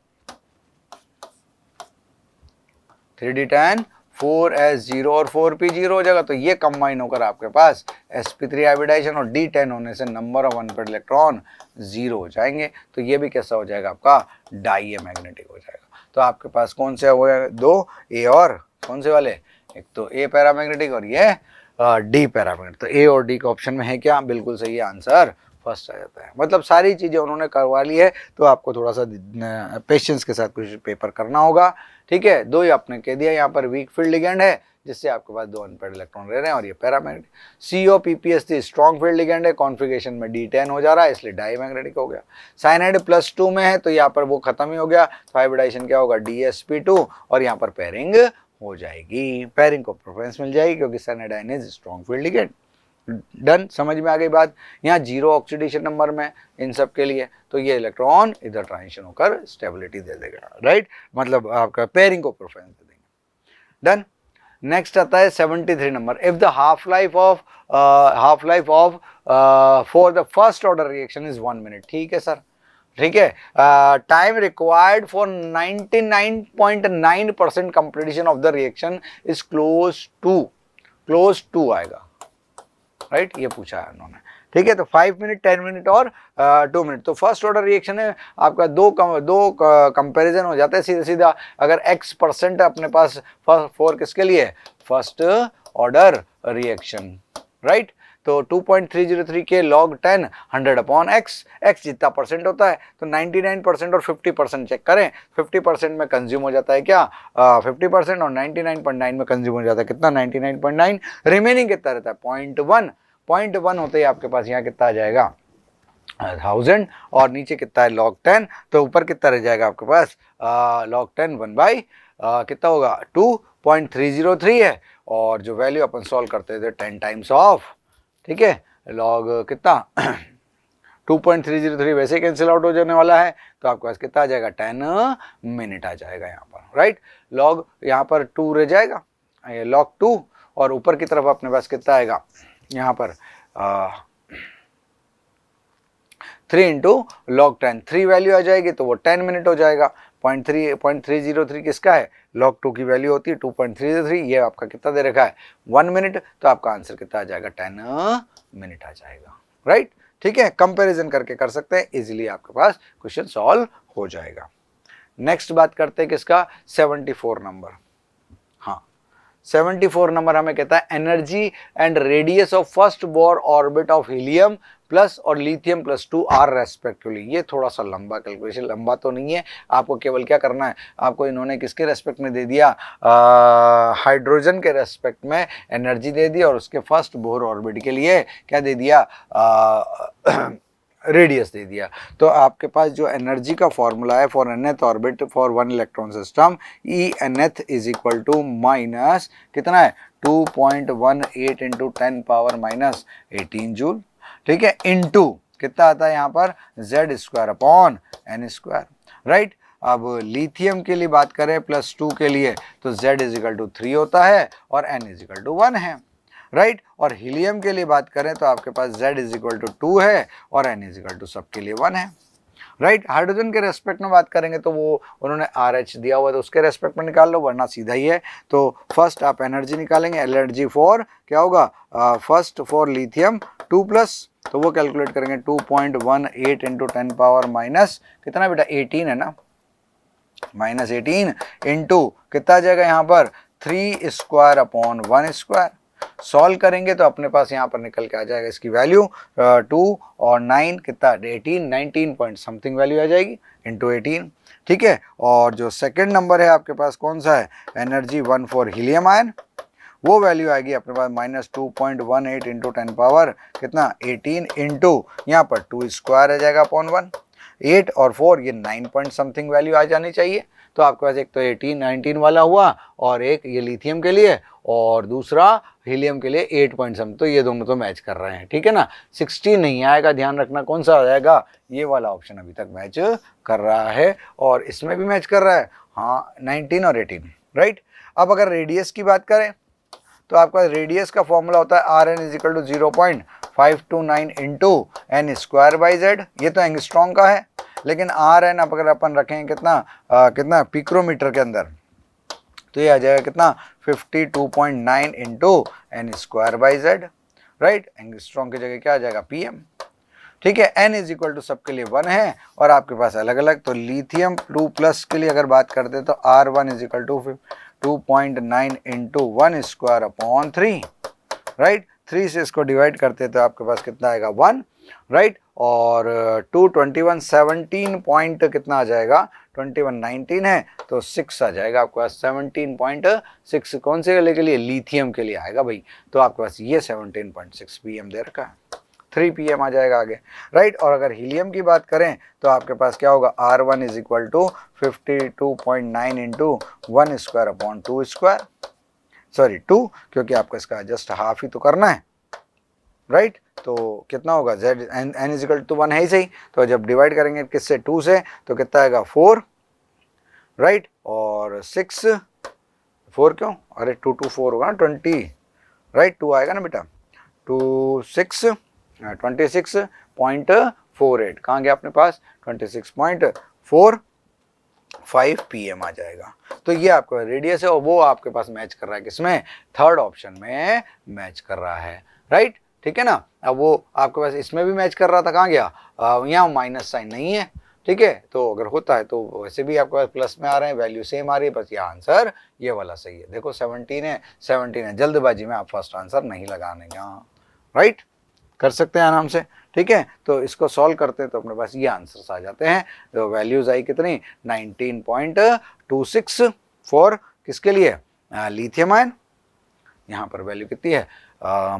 3D10 4s0 और 4p0 हो जाएगा। तो ये कंबाइन होकर आपके पास sp3 हाइब्रिडाइजेशन और D10 होने से नंबर ऑफ अनपेड इलेक्ट्रॉन 0 हो जाएंगे। तो ये भी कैसा हो जाएगा? आपका डाइमैग्नेटिक हो जाएगा। तो आपके पास कौन से हुए? 2 A और कौन से वाले? एक तो A पैरामैग्नेटिक और ये D पैरामैग्नेटिक। तो A और D के ऑप्शन में है क्या? बिल्कुल सही है आंसर फर्स्ट आ जाता है। मतलब सारी चीज़ें उन्होंने करवा ली है, तो आपको थोड़ा सा पेशेंस के साथ कुछ पेपर करना होगा, ठीक है। दो ही आपने कह दिया, यहाँ पर वीक फील्ड लिगेंड है जिससे आपके पास 2 अनपेयर्ड इलेक्ट्रॉन रह रहे हैं, और ये paramagnetic. COPPS3 strong field ligand है, कॉन्फ़िगरेशन में D10 हो जा रहा है इसलिए डाईमैग्नेटिक हो गया। साइनाइड +2 में है तो यहाँ पर वो खत्म ही हो गया, तो हाइब्रिडाइजेशन क्या होगा, DsP2, और यहाँ पर पेयरिंग हो जाएगी, पेयरिंग को प्रेफरेंस मिल जाएगी क्योंकि cyanide ion is strong field ligand. Done, समझ में आ गई बात। यहाँ 0 ऑक्सीडेशन नंबर में इन सब के लिए, तो ये इलेक्ट्रॉन इधर ट्रांजिशन होकर स्टेबिलिटी दे देगा, राइट, मतलब आपका पेयरिंग को प्रेफरेंस दे देंगे। डन। नेक्स्ट आता है 73 number. If the half life of for the first order reaction is 1 minute, ठीक है सर, ठीक है। Time required for 99.9% completion of the reaction is close to आएगा, राइट, ये पूछा है उन्होंने, ठीक है। तो 5 मिनट, 10 मिनट और 2 मिनट। तो फर्स्ट ऑर्डर रिएक्शन है आपका, दो कंपैरिजन हो जाता है सीधा सीधा। अगर x% अपने पास फॉर किसके लिए, फर्स्ट ऑर्डर रिएक्शन, राइट। तो 2.303 के log 10 100/x, x जितना परसेंट होता है तो 99% और 50% चेक करें। 50% में कंज्यूम हो जाता है क्या, 50%, और 99.9 में कंज्यूम हो जाता है कितना, 99.9। रिमेनिंग कितना रहता है, 0.1 होते ही आपके पास यहाँ कितना आ जाएगा, 1000, और नीचे कितना है log 10, तो ऊपर कितना रह जाएगा आपके पास, log 10 1 कितना होगा, 2.303 है, और जो वैल्यू अपन सॉल्व करते थे 10 टाइम्स ऑफ, ठीक है, लॉग कितना 2.303 वैसे ही कैंसिल आउट हो जाने वाला है, तो आपके पास कितना आ जाएगा, 10 मिनट आ जाएगा यहाँ पर, राइट। लॉग यहाँ पर 2 रह जाएगा, ये log 2, और ऊपर की तरफ अपने पास कितना आएगा यहाँ पर 3 इंटू log 10, 3 वैल्यू आ जाएगी तो वो 10 मिनट हो जाएगा। 0.303 किसका है, log 2 की वैल्यू होती है 2.303, ये आपका कितना दे रखा है 1 मिनट, तो आपका आंसर कितना आ जाएगा, 10 मिनट आ जाएगा, राइट, ठीक है। कंपैरिजन करके कर सकते हैं इजीली, आपके पास क्वेश्चन सॉल्व हो जाएगा। नेक्स्ट बात करते हैं किसका, 74 नंबर। हाँ, 74 नंबर हमें कहता है energy and radius of first Bohr orbit of helium plus और लिथियम +2 आर रेस्पेक्टिवली। ये थोड़ा सा लंबा कैलकुलेशन, लंबा तो नहीं है, आपको केवल क्या करना है, आपको इन्होंने किसके रेस्पेक्ट में दे दिया, हाइड्रोजन के रेस्पेक्ट में एनर्जी दे दी, और उसके फर्स्ट बोर ऑर्बिट के लिए क्या दे दिया, रेडियस दे दिया। तो आपके पास जो एनर्जी का फॉर्मूला है for nth orbit for 1 electron system, E_nth is equal to minus कितना है 2.18 इंटू 10⁻⁻18 जूल, ठीक है, इंटू कितना आता है यहाँ पर Z²/n², राइट। अब लिथियम के लिए बात करें +2 के लिए तो Z=3 होता है और n=1 है, राइट। और हीलियम के लिए बात करें तो आपके पास Z=2 है और n सबके लिए 1 है, राइट। हाइड्रोजन के रेस्पेक्ट में बात करेंगे तो वो उन्होंने RH दिया हुआ है तो उसके रेस्पेक्ट में निकाल लो, वरना सीधा ही है। तो फर्स्ट आप एनर्जी निकालेंगे, एनर्जी फॉर क्या होगा, फर्स्ट फॉर लिथियम 2+, तो वो कैलकुलेट करेंगे 2.18 इंटू 10⁻⁻, कितना बेटा 18 है ना, -18 इंटू कितना आ जाएगा यहाँ पर 3²/1²। सॉल्व करेंगे तो अपने पास यहाँ पर निकल के आ जाएगा इसकी वैल्यू 2 और 9 कितना 18, 19 पॉइंट समथिंग वैल्यू आ जाएगी इंटू 18, ठीक है। और जो सेकंड नंबर है आपके पास कौन सा है, एनर्जी 1 फॉर हीलियम आयन, वो वैल्यू आएगी अपने पास -2.18 इंटू 10 कितना 18 इंटू यहाँ पर 2² आ जाएगा अपॉन 1, 8 और 4 ये 9 पॉइंट समथिंग वैल्यू आ जानी चाहिए। तो आपके पास एक तो 18, 19 वाला हुआ और एक ये लिथियम के लिए और दूसरा हीलियम के लिए 8 पॉइंट समथिंग, तो ये दोनों तो मैच कर रहे हैं, ठीक है ना। 16 नहीं आएगा, ध्यान रखना कौन सा आ जाएगा, ये वाला ऑप्शन अभी तक मैच कर रहा है और इसमें भी मैच कर रहा है, हाँ 19 और 18, राइट। अब अगर रेडियस की बात करें तो आपका रेडियस का फॉर्मूला होता है Rn=0.529 इंटू n²/z, ये तो एंगस्ट्रॉम का है, लेकिन Rn अब अगर अपन रखें कितना पिक्रोमीटर के अंदर तो ये आ जाएगा कितना 52.9 इंटू n²/z, राइट। एंगस्ट्रॉम की जगह क्या आ जाएगा pm, ठीक है। n सबके लिए 1 है और आपके पास अलग अलग, तो लिथियम 2+ के लिए अगर बात करते हैं तो R1 2.9 इंटू 1² अपॉन 3, राइट। 3 से इसको डिवाइड करते हैं तो आपके पास कितना आएगा 1, राइट। और 221 17 पॉइंट कितना आ जाएगा, 2119 है तो 6 आ जाएगा आपके पास, 17.6 कौन से वाले के लिए, लिथियम के लिए आएगा भाई। तो आपके पास ये 17.6 pm दे रखा है, 3 pm आ जाएगा आगे, राइट। और अगर हीलियम की बात करें तो आपके पास क्या होगा, R1 is equal to 52.9 into 1 square upon 2 square, sorry 2, क्योंकि आपका इसका जस्ट हाफ ही तो करना है, राइट। तो कितना होगा, z n is equal to 1 है ही सही, तो जब डिवाइड करेंगे किससे, 2 से, तो कितना आएगा 4, राइट। और 6, 4 क्यों, अरे 2 2 4 होगा 20, राइट, 2 आएगा ना बेटा, 2 6 26.48, कहाँ गया अपने पास, 26.45 pm आ जाएगा। तो ये आपका रेडियस है और वो आपके पास मैच कर रहा है किसमें, थर्ड ऑप्शन में मैच कर रहा है, राइट, ठीक है ना। अब वो आपके पास इसमें भी मैच कर रहा था, कहाँ गया, यहाँ माइनस साइन नहीं है, ठीक है। तो अगर होता है तो वैसे भी आपके पास प्लस में आ रहे हैं, वैल्यू सेम आ रही है, बस ये आंसर ये वाला सही है। देखो 17 है, 17 है, जल्दबाजी में आप फर्स्ट आंसर नहीं लगाने, यहाँ राइट कर सकते हैं आराम से, ठीक है। तो इसको सॉल्व करते हैं तो अपने पास ये आंसर्स आ जाते हैं। तो वैल्यूज आई कितनी, 19.26 फॉर किसके लिए, लिथियम आयन, यहाँ पर वैल्यू कितनी है,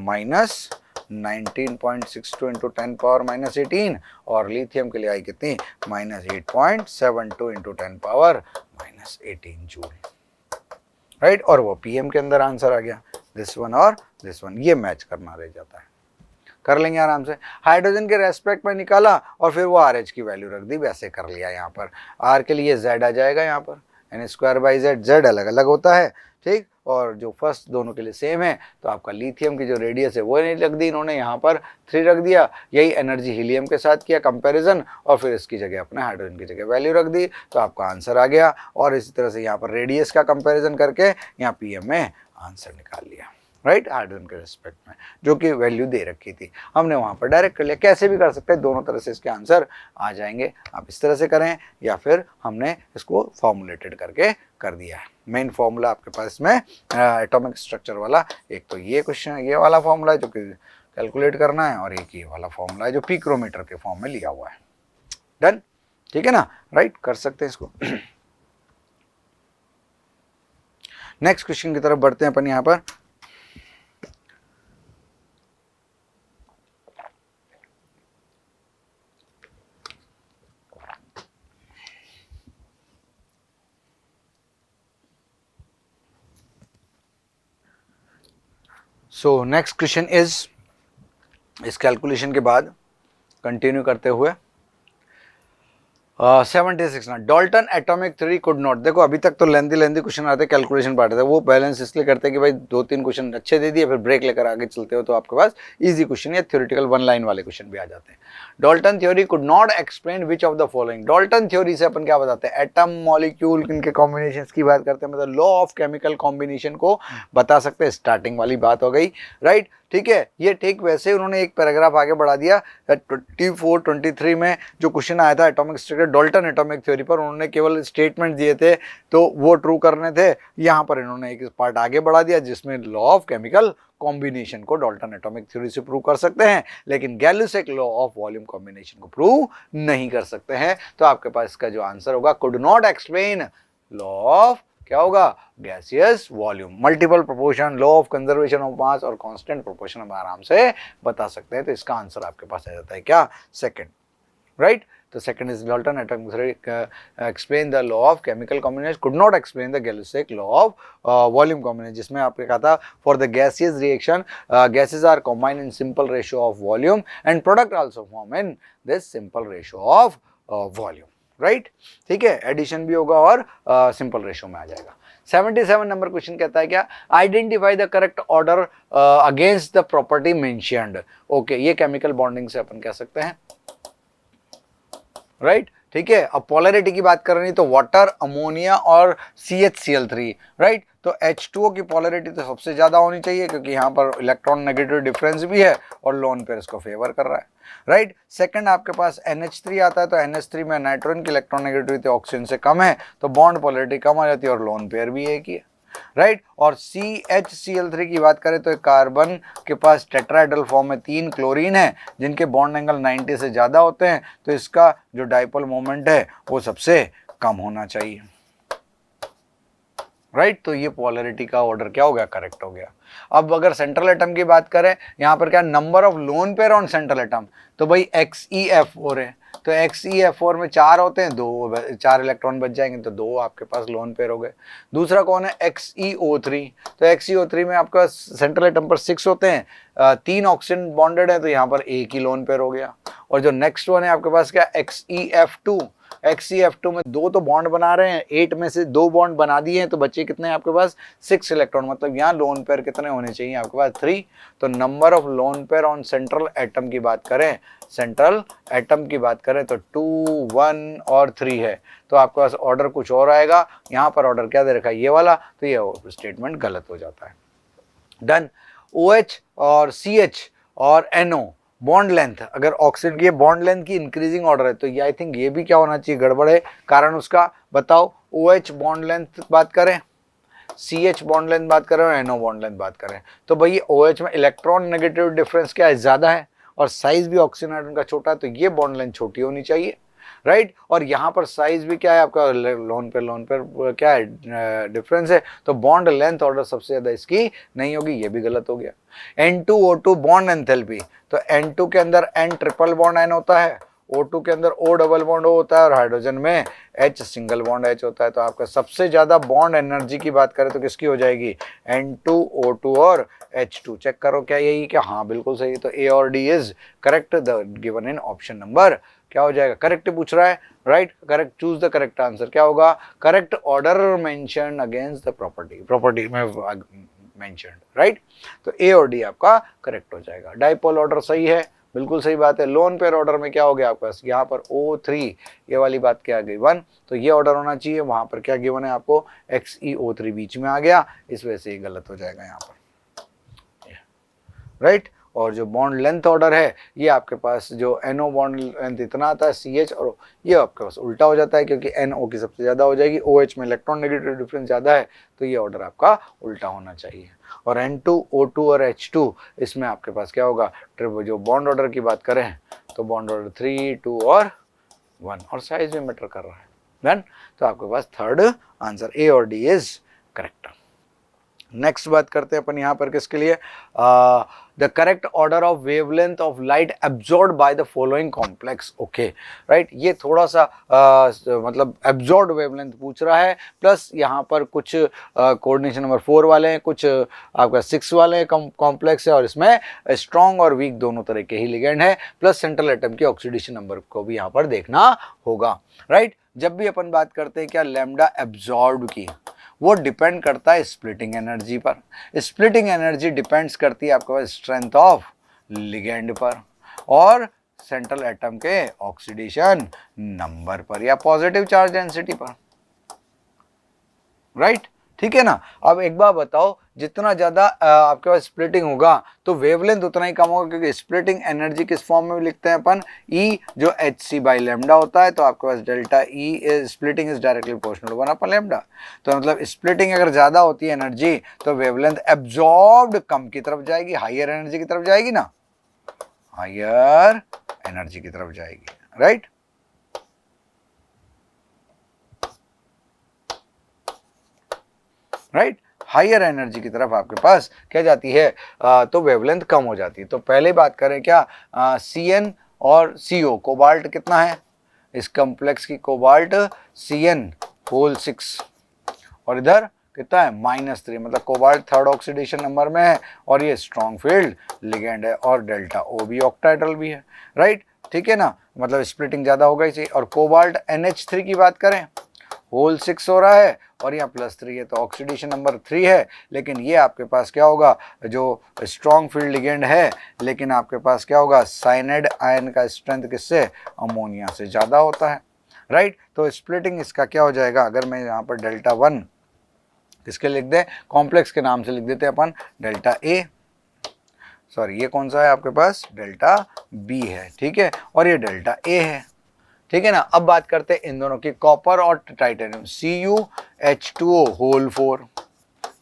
माइनस 19.62 इंटू 10 पावर माइनस 18, और लिथियम के लिए आई कितनी, minus 8.72 into 10 power minus 18 joule, right. और वो पीएम के अंदर आंसर आ गया, दिस वन और दिस वन, ये मैच करना रह जाता है, कर लेंगे आराम से। हाइड्रोजन के रेस्पेक्ट में निकाला और फिर वो RH की वैल्यू रख दी, वैसे कर लिया। यहाँ पर R के लिए Z आ जाएगा, यहाँ पर n² Z अलग अलग होता है, ठीक। और जो फर्स्ट दोनों के लिए सेम है, तो आपका लिथियम की जो रेडियस है वो नहीं रख दी इन्होंने, यहाँ पर 3 रख दिया। यही एनर्जी हीलियम के साथ किया कंपैरिजन, और फिर इसकी जगह अपने हाइड्रोजन की जगह वैल्यू रख दी, तो आपका आंसर आ गया। और इसी तरह से यहाँ पर रेडियस का कंपैरिजन करके यहाँ PM में आंसर निकाल लिया, राइट, हाइड्रोजन के रेस्पेक्ट में, जो कि वैल्यू दे रखी थी, हमने वहाँ पर डायरेक्ट कर लिया। कैसे भी कर सकते हैं, दोनों तरह से इसके आंसर आ जाएंगे। आप इस तरह से करें या फिर हमने इसको फॉर्मुलेटेड करके कर दिया है। मेन फॉर्मूला आपके पास में एटॉमिक स्ट्रक्चर वाला, एक तो ये क्वेश्चन, ये वाला फॉर्मूला है जो कि कैलकुलेट करना है, और एक ये वाला फॉर्मूला है जो पिक्रोमीटर के फॉर्म में लिया हुआ है। डन, ठीक है ना, राइट, कर सकते हैं इसको। नेक्स्ट क्वेश्चन की तरफ बढ़ते हैं अपन यहाँ पर। सो नेक्स्ट क्वेश्चन इज, इस कैलकुलेशन के बाद कंटिन्यू करते हुए 76 ना, Dalton atomic theory could not, देखो अभी तक तो लेंदी क्वेश्चन आते, कैलकुलेशन पार्ट था, वो बैलेंस इसलिए करते हैं कि भाई 2-3 क्वेश्चन अच्छे दे दिए, फिर ब्रेक लेकर आगे चलते हो तो आपके पास इजी क्वेश्चन या थ्योरेटिकल 1 लाइन वाले क्वेश्चन भी आ जाते हैं। Dalton theory could not explain which of the following, Dalton theory से अपन क्या बताते हैं, एटम मॉलिक्यूल इनके कॉम्बिनेशन की बात करते हैं, मतलब लॉ ऑफ केमिकल कॉम्बिनेशन को बता सकते हैं, स्टार्टिंग वाली बात हो गई, राइट, ठीक है। ये ठीक वैसे उन्होंने एक पैराग्राफ आगे बढ़ा दिया, 24-23 में जो क्वेश्चन आया था atomic structure Dalton atomic theory पर, उन्होंने केवल स्टेटमेंट दिए थे तो वो ट्रू करने थे। यहाँ पर इन्होंने एक पार्ट आगे बढ़ा दिया जिसमें लॉ ऑफ केमिकल कॉम्बिनेशन को डाल्टन एटॉमिक थ्योरी से प्रूव कर सकते हैं, लेकिन Gay-Lussac law of volume combination को प्रूव नहीं कर सकते हैं। तो आपके पास इसका जो आंसर होगा, could not explain law of, क्या होगा, gaseous volume, multiple proportion, law of conservation of mass और कांस्टेंट प्रोपोर्शन हम आराम से बता सकते हैं। तो इसका आंसर आपके पास आ जाता है क्या, सेकंड, राइट। तो second is Dalton atomic theory explain the law of chemical combination, could not explain the Gay Lussac law of volume combination, जिसमें आपने कहा था for the gaseous reaction gases are combined in simple ratio of volume and product also form in this simple ratio of volume, right, ठीक है। Addition भी होगा और simple ratio में आ जाएगा। 77 नंबर क्वेश्चन कहता है क्या, identify the correct order against the property mentioned. Okay, ये केमिकल बॉन्डिंग से अपन कह सकते हैं, राइट, ठीक है। अब पोलैरिटी की बात कर रही तो वाटर, अमोनिया और CHCl3, राइट। तो H2O की पोलैरिटी तो सबसे ज्यादा होनी चाहिए क्योंकि यहाँ पर इलेक्ट्रॉन नेगेटिव डिफरेंस भी है और लोन पेयर इसको फेवर कर रहा है, राइट। सेकंड आपके पास NH3 आता है, तो NH3 में नाइट्रोजन की इलेक्ट्रॉन नेगेटिविटी ऑक्सीजन से कम है, तो बॉन्ड पोलैरिटी कम आ जाती है और लोन पेयर भी एक ही है, राइट। और CHCl3 की बात करें तो कार्बन के पास टेट्राहेड्रल फॉर्म में 3 क्लोरीन है जिनके बॉन्ड एंगल 90 से ज़्यादा होते हैं, तो इसका जो डाइपोल मोमेंट है वो सबसे कम होना चाहिए, राइट। तो ये पोलैरिटी का ऑर्डर क्या हो गया, करेक्ट हो गया। अब अगर सेंट्रल एटम की बात करें, यहाँ पर क्या number of lone pair on central atom, तो भाई XeF4 है, तो XeF4 में 4 होते हैं, 4 इलेक्ट्रॉन बच जाएंगे, तो 2 आपके पास लोन पेयर हो गए। दूसरा कौन है, XeO3, तो XeO3 में आपका सेंट्रल एटम पर 6 होते हैं, 3 ऑक्सीजन बॉन्डेड है, तो यहाँ पर एक ही लोन पेयर हो गया। और जो नेक्स्ट वन है आपके पास क्या, XeF2, XeF2 में 2 तो बॉन्ड बना रहे हैं, 8 में से 2 बॉन्ड बना दिए हैं, तो बच्चे कितने हैं आपके पास, 6 इलेक्ट्रॉन, मतलब यहाँ लोन पेयर कितने होने चाहिए आपके पास, 3। तो number of lone pair on central atom की बात करें, सेंट्रल एटम की बात करें तो 2, 1 और 3 है, तो आपके पास ऑर्डर कुछ और आएगा। यहाँ पर ऑर्डर क्या दे रखा है, ये वाला, तो ये स्टेटमेंट गलत हो जाता है। डन। OH और CH और NO बॉन्ड लेंथ, अगर ऑक्सीजन की बॉन्ड लेंथ की इंक्रीजिंग ऑर्डर है, तो ये आई थिंक ये भी क्या होना चाहिए, गड़बड़ है, कारण उसका बताओ। OH बॉन्ड लेंथ बात करें, CH बॉन्ड लेंथ बात करें और NO बॉन्ड लेंथ बात करें, तो भाई OH में इलेक्ट्रॉन नेगेटिव डिफरेंस क्या है, ज़्यादा है, और साइज भी ऑक्सीजन आयटन का छोटा है, तो ये बॉन्ड लेंथ छोटी होनी चाहिए, राइट। और यहाँ पर साइज भी क्या है आपका, लोन पे क्या है डिफरेंस है, तो बॉन्ड लेंथ ऑर्डर सबसे ज़्यादा इसकी नहीं होगी, ये भी गलत हो गया। N2O2 बॉन्ड एंथैल्पी, तो N2 के अंदर N ट्रिपल बॉन्ड N होता है, O2 के अंदर O डबल बॉन्ड O होता है, और हाइड्रोजन में H सिंगल बॉन्ड H होता है, तो आपका सबसे ज़्यादा बॉन्ड एनर्जी की बात करें तो किसकी हो जाएगी, N2O2 और H2। चेक करो क्या यही क्या, हाँ बिल्कुल सही, तो A और D is correct, the given in option number क्या हो जाएगा, करेक्ट पूछ रहा है, right, correct, choose the correct answer, क्या होगा, correct order mention against the property में मेंशन्ड, राइट। तो A और D आपका करेक्ट हो जाएगा। डाइपोल ऑर्डर सही है, बिल्कुल सही बात है। लोन पेयर ऑर्डर में क्या हो गया आपके पास, यहाँ पर O3, ये वाली बात क्या आ गई 1, तो ये ऑर्डर होना चाहिए, वहां पर क्या गिवन है आपको, XeO3 बीच में आ गया, इस वजह से ये गलत हो जाएगा यहाँ पर, राइट। और जो बॉन्ड लेंथ ऑर्डर है, ये आपके पास जो NO बॉन्ड लेंथ इतना आता है, CH और ये आपके पास उल्टा हो जाता है, क्योंकि NO की सबसे ज़्यादा हो जाएगी, OH में इलेक्ट्रॉन नेगेटिव डिफरेंस ज़्यादा है, तो ये ऑर्डर आपका उल्टा होना चाहिए। और N2O2 और H2, इसमें आपके पास क्या होगा, जो बॉन्ड ऑर्डर की बात करें तो बॉन्ड ऑर्डर 3, 2 और 1, और साइज भी मैटर कर रहा है, डन। तो आपके पास थर्ड आंसर A और D इज करेक्ट। नेक्स्ट बात करते हैं अपन यहाँ पर किसके लिए, the correct order of wavelength of light absorb by the following complex, okay, right. ये थोड़ा सा मतलब एब्जॉर्ब वेवलेंथ पूछ रहा है, प्लस यहाँ पर कुछ कोऑर्डिनेशन नंबर 4 वाले हैं, कुछ आपका 6 वाले हैं, कॉम्प्लेक्स है, और इसमें स्ट्रॉन्ग और वीक दोनों तरह के ही लिगेंड है, प्लस सेंट्रल एटम की ऑक्सीडेशन नंबर को भी यहाँ पर देखना होगा, राइट। जब भी अपन बात करते हैं क्या लैम्डा एब्जॉर्ब की, वो डिपेंड करता है स्प्लिटिंग एनर्जी पर, स्प्लिटिंग एनर्जी डिपेंड्स करती है आपके पास स्ट्रेंथ ऑफ लिगेंड पर और सेंट्रल एटम के ऑक्सीडेशन नंबर पर या पॉजिटिव चार्ज डेंसिटी पर, राइट, ठीक है ना। अब एक बार बताओ, जितना ज़्यादा आपके पास स्प्लिटिंग होगा तो वेवलेंथ उतना ही कम होगा, क्योंकि स्प्लिटिंग एनर्जी किस फॉर्म में लिखते हैं अपन, E जो HC बाई लेमडा होता है, तो आपके पास delta E splitting is directly proportional 1 upon lambda. तो मतलब स्प्लिटिंग अगर ज़्यादा होती है एनर्जी, तो वेवलेंथ एब्जॉर्ब्ड कम की तरफ जाएगी, हाइयर एनर्जी की तरफ जाएगी ना, हाइयर एनर्जी की तरफ जाएगी, राइट। राइट, हाइयर एनर्जी की तरफ आपके पास क्या जाती है, तो वेवलेंथ कम हो जाती है। तो पहले बात करें क्या, CN और CO, कोबाल्ट कितना है इस कॉम्प्लेक्स की, कोबाल्ट CN होल 6, और इधर कितना है -3, मतलब कोबाल्ट थर्ड ऑक्सीडेशन नंबर में है, और ये स्ट्रॉन्ग फील्ड लिगेंड है, और डेल्टा O भी ऑक्टाहेड्रल भी है, राइट, ठीक है ना, मतलब स्प्लिटिंग ज़्यादा हो गई। और कोबाल्ट NH3 की बात करें, होल 6 हो रहा है, और यहाँ +3 है, तो ऑक्सीडेशन नंबर 3 है, लेकिन ये आपके पास क्या होगा, जो स्ट्रॉन्ग फील्ड लिगेंड है, लेकिन आपके पास क्या होगा, साइनाइड आयन का स्ट्रेंथ किससे, अमोनिया से ज़्यादा होता है, राइट। तो स्प्लिटिंग इसका क्या हो जाएगा, अगर मैं यहाँ पर डेल्टा 1 किसके लिख दें, कॉम्प्लेक्स के नाम से लिख देते हैं अपन, डेल्टा A, सॉरी ये कौन सा है आपके पास, डेल्टा B है, ठीक है, और ये डेल्टा A है, ठीक है ना। अब बात करते हैं इन दोनों की, कॉपर और टाइटेनियम, CuH2O होल 4,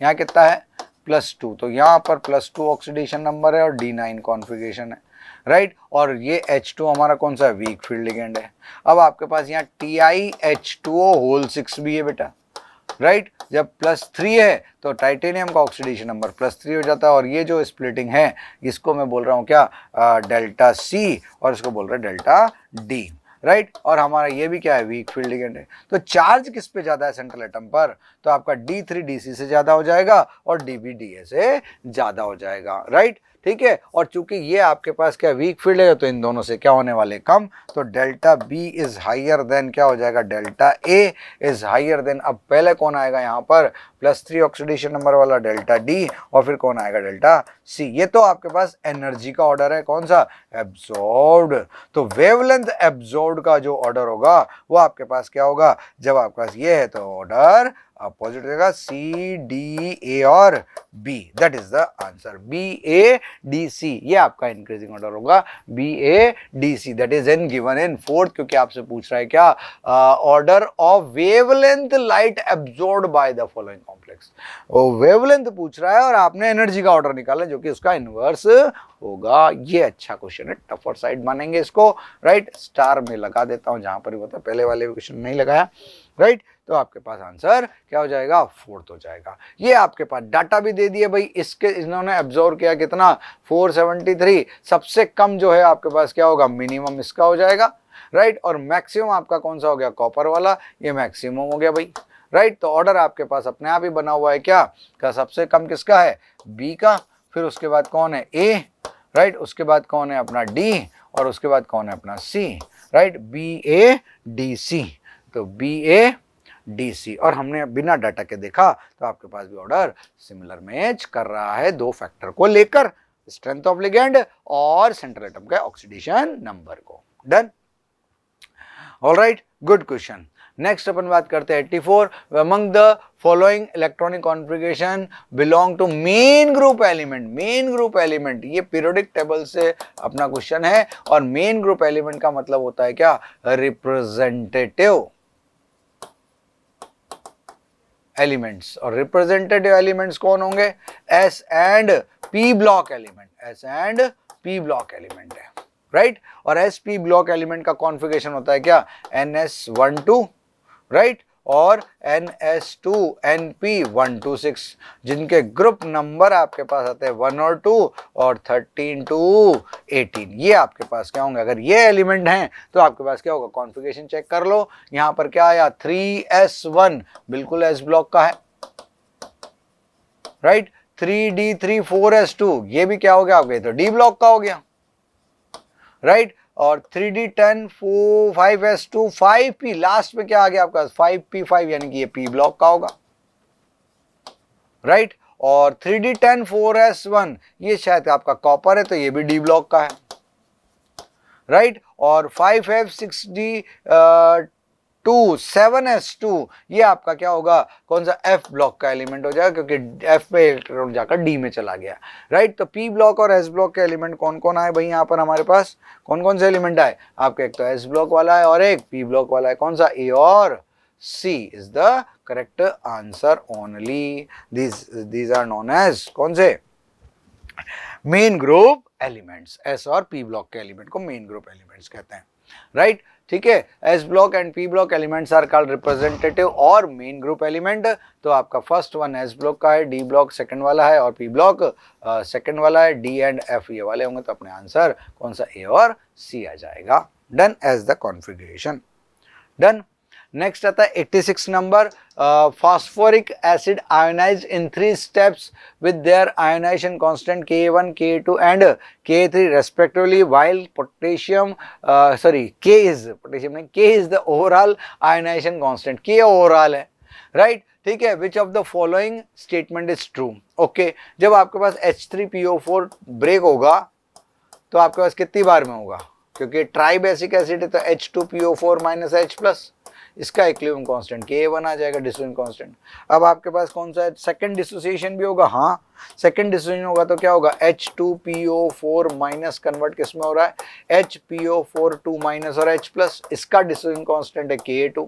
यहाँ कितना है +2, तो यहाँ पर +2 ऑक्सीडेशन नंबर है और D9 कॉन्फ़िगरेशन है, राइट। और ये H2 हमारा कौन सा वीक फील्ड लिगेंड है। अब आपके पास यहाँ TiH2O होल 6 भी है बेटा, राइट। जब +3 है तो टाइटेनियम का ऑक्सीडेशन नंबर +3 हो जाता है, और ये जो स्प्लिटिंग है इसको मैं बोल रहा हूँ क्या, डेल्टा C, और इसको बोल रहे हैं डेल्टा D, राइट। और हमारा ये भी क्या है, वीक फील्ड लिगेंड है। तो चार्ज किस पे ज्यादा है सेंट्रल एटम पर, तो आपका D3 DC से ज्यादा हो जाएगा और DB DA से ज्यादा हो जाएगा, राइट, ठीक है। और चूंकि ये आपके पास क्या वीक फील्ड है तो इन दोनों से क्या होने वाले, कम, तो delta B is higher than क्या हो जाएगा, delta A is higher than, अब पहले कौन आएगा यहाँ पर, +3 ऑक्सीडेशन नंबर वाला डेल्टा D, और फिर कौन आएगा, डेल्टा C। ये तो आपके पास एनर्जी का ऑर्डर है, कौन सा, एब्जॉर्ब्ड। तो वेवलेंथ एब्जॉर्ब्ड का जो ऑर्डर होगा वो आपके पास क्या होगा, जब आपके पास ये है तो ऑर्डर अपोजिट रहेगा, C D A और B, that is the answer, B A D C, ये आपका इंक्रीजिंग ऑर्डर होगा, B A D C, that is in given in fourth, क्योंकि आपसे पूछ रहा है क्या, order of wavelength light absorbed by the following complex, वो वेवलेंथ पूछ रहा है और आपने एनर्जी का ऑर्डर निकाला जो कि उसका इनवर्स होगा। ये अच्छा क्वेश्चन है, टफर साइड मानेंगे इसको, राइट। स्टार में लगा देता हूं जहां पर भी होता है, पहले वाले क्वेश्चन नहीं लगाया, राइट। तो आपके पास आंसर क्या हो जाएगा, फोर्थ हो जाएगा। ये आपके पास डाटा भी दे दिए भाई, इसके इन्होंने एब्जॉर्ब किया कितना, 473, सबसे कम जो है आपके पास क्या होगा, मिनिमम इसका हो जाएगा, राइट। और मैक्सिमम आपका कौन सा हो गया, कॉपर वाला, ये मैक्सिमम हो गया भाई, राइट। तो ऑर्डर आपके पास अपने आप ही बना हुआ है क्या, का सबसे कम किसका है, बी का, फिर उसके बाद कौन है, ए, राइट, उसके बाद कौन है अपना डी, और उसके बाद कौन है अपना सी, राइट, BADC, तो BADC। और हमने बिना डाटा के देखा तो आपके पास भी ऑर्डर सिमिलर मैच कर रहा है दो फैक्टर को लेकर, स्ट्रेंथ ऑफ लिगेंड और सेंट्रल एटम का ऑक्सीडेशन नंबर को। Done, alright, good question. Next अपन बात करते हैं 84, among the following electronic configuration belong to main group element. Main group element ये पीरियोडिक टेबल से अपना क्वेश्चन है, और मेन ग्रुप एलिमेंट का मतलब होता है क्या, रिप्रेजेंटेटिव एलिमेंट्स। और रिप्रेजेंटेटिव एलिमेंट्स कौन होंगे, S and P block element, S and P block element है, राइट। और SP ब्लॉक एलिमेंट का कॉन्फ़िगरेशन होता है क्या, NS12, राइट, और NS2NP126, जिनके ग्रुप नंबर आपके पास आते हैं 1 और 2 और 13 to 18। ये आपके पास क्या होंगे, अगर ये एलिमेंट हैं तो आपके पास क्या होगा, कॉन्फ़िगरेशन चेक कर लो। यहां पर क्या आया, 3S1 बिल्कुल S ब्लॉक का है, राइट। 3D3 4S2 ये भी क्या हो गया आपके, तो D ब्लॉक का हो गया, राइट। और 3D10 5S2 5P, लास्ट में क्या आ गया आपका 5P5, यानी कि ये P ब्लॉक का होगा, राइट। और 3D10 4S1 ये शायद आपका कॉपर है तो ये भी D ब्लॉक का है, राइट। और 5F6D 7S2 ये आपका क्या होगा, कौन सा, F ब्लॉक का एलिमेंट हो जाएगा, क्योंकि F पे इलेक्ट्रॉन जाकर D में चला गया, राइट। तो P ब्लॉक और S ब्लॉक के एलिमेंट कौन कौन आए भाई, यहाँ पर हमारे पास कौन कौन से एलिमेंट आए आपके, एक तो S ब्लॉक वाला है और एक P ब्लॉक वाला है, कौन सा, A और C is the correct answer only. these are known as कौन से, मेन ग्रुप एलिमेंट्स। S और P ब्लॉक के एलिमेंट को मेन ग्रुप एलिमेंट्स कहते हैं, राइट, ठीक है। S block and P block elements are called representative और मेन ग्रुप एलिमेंट। तो आपका फर्स्ट वन S ब्लॉक का है, D ब्लॉक सेकंड वाला है और P ब्लॉक सेकंड वाला है, D एंड F ये वाले होंगे, तो अपने आंसर कौन सा, A और C आ जाएगा। Done, as the configuration. Done, next आता है 86 number, phosphoric acid ionized in 3 steps with their ionization constant K1, K2 and K3 respectively, while potassium K is the overall ionization constant, K overall है, right, ठीक है। which of the following statement is true, okay। जब आपके पास H3PO4 break होगा तो आपके पास कितनी बार में होगा, क्योंकि ट्राई बेसिक एसिड है तो H2PO4 माइनस H+, इसका इक्विलिब्रियम कांस्टेंट K1 आ जाएगा, डिसोसिएशन कांस्टेंट। अब आपके पास कौन सा है, सेकंड डिसोसिएशन भी होगा, हाँ सेकंड डिसोसिएशन होगा तो क्या होगा, H2PO4 माइनस कन्वर्ट किस में हो रहा है, HPO4 2 माइनस और H+, इसका डिसोसिएशन कांस्टेंट है K2।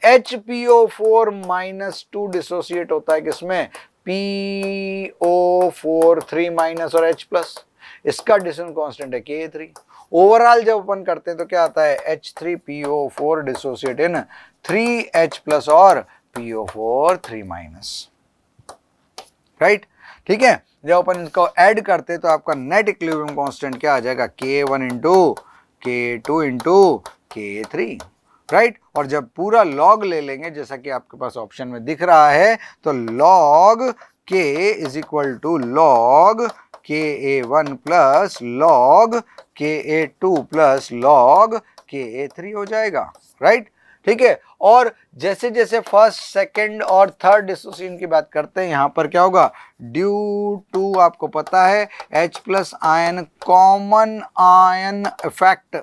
HPO4 माइनस 2 डिसोसिएट होता है किसमें, PO4 3 माइनस और H प्लस, इसका डिसोसिएशन कांस्टेंट है Ka3। ओवरऑल जब अपन करते हैं तो क्या आता है H3PO4 डिसोसिएट इन 3H प्लस और PO4 3 माइनस, राइट। ठीक है, जब अपन इसको ऐड करते हैं तो आपका नेट इक्विलिब्रियम कांस्टेंट क्या आ जाएगा K1 into K2 into K3, right. और जब पूरा लॉग ले लेंगे जैसा कि आपके पास ऑप्शन में दिख रहा है तो log K is equal to log Ka1 plus log Ka2 plus log Ka3 हो जाएगा, राइट। ठीक है, और जैसे जैसे फर्स्ट सेकंड और थर्ड डिसोसिएशन की बात करते हैं यहां पर क्या होगा, ड्यू टू आपको पता है H plus ion common ion effect,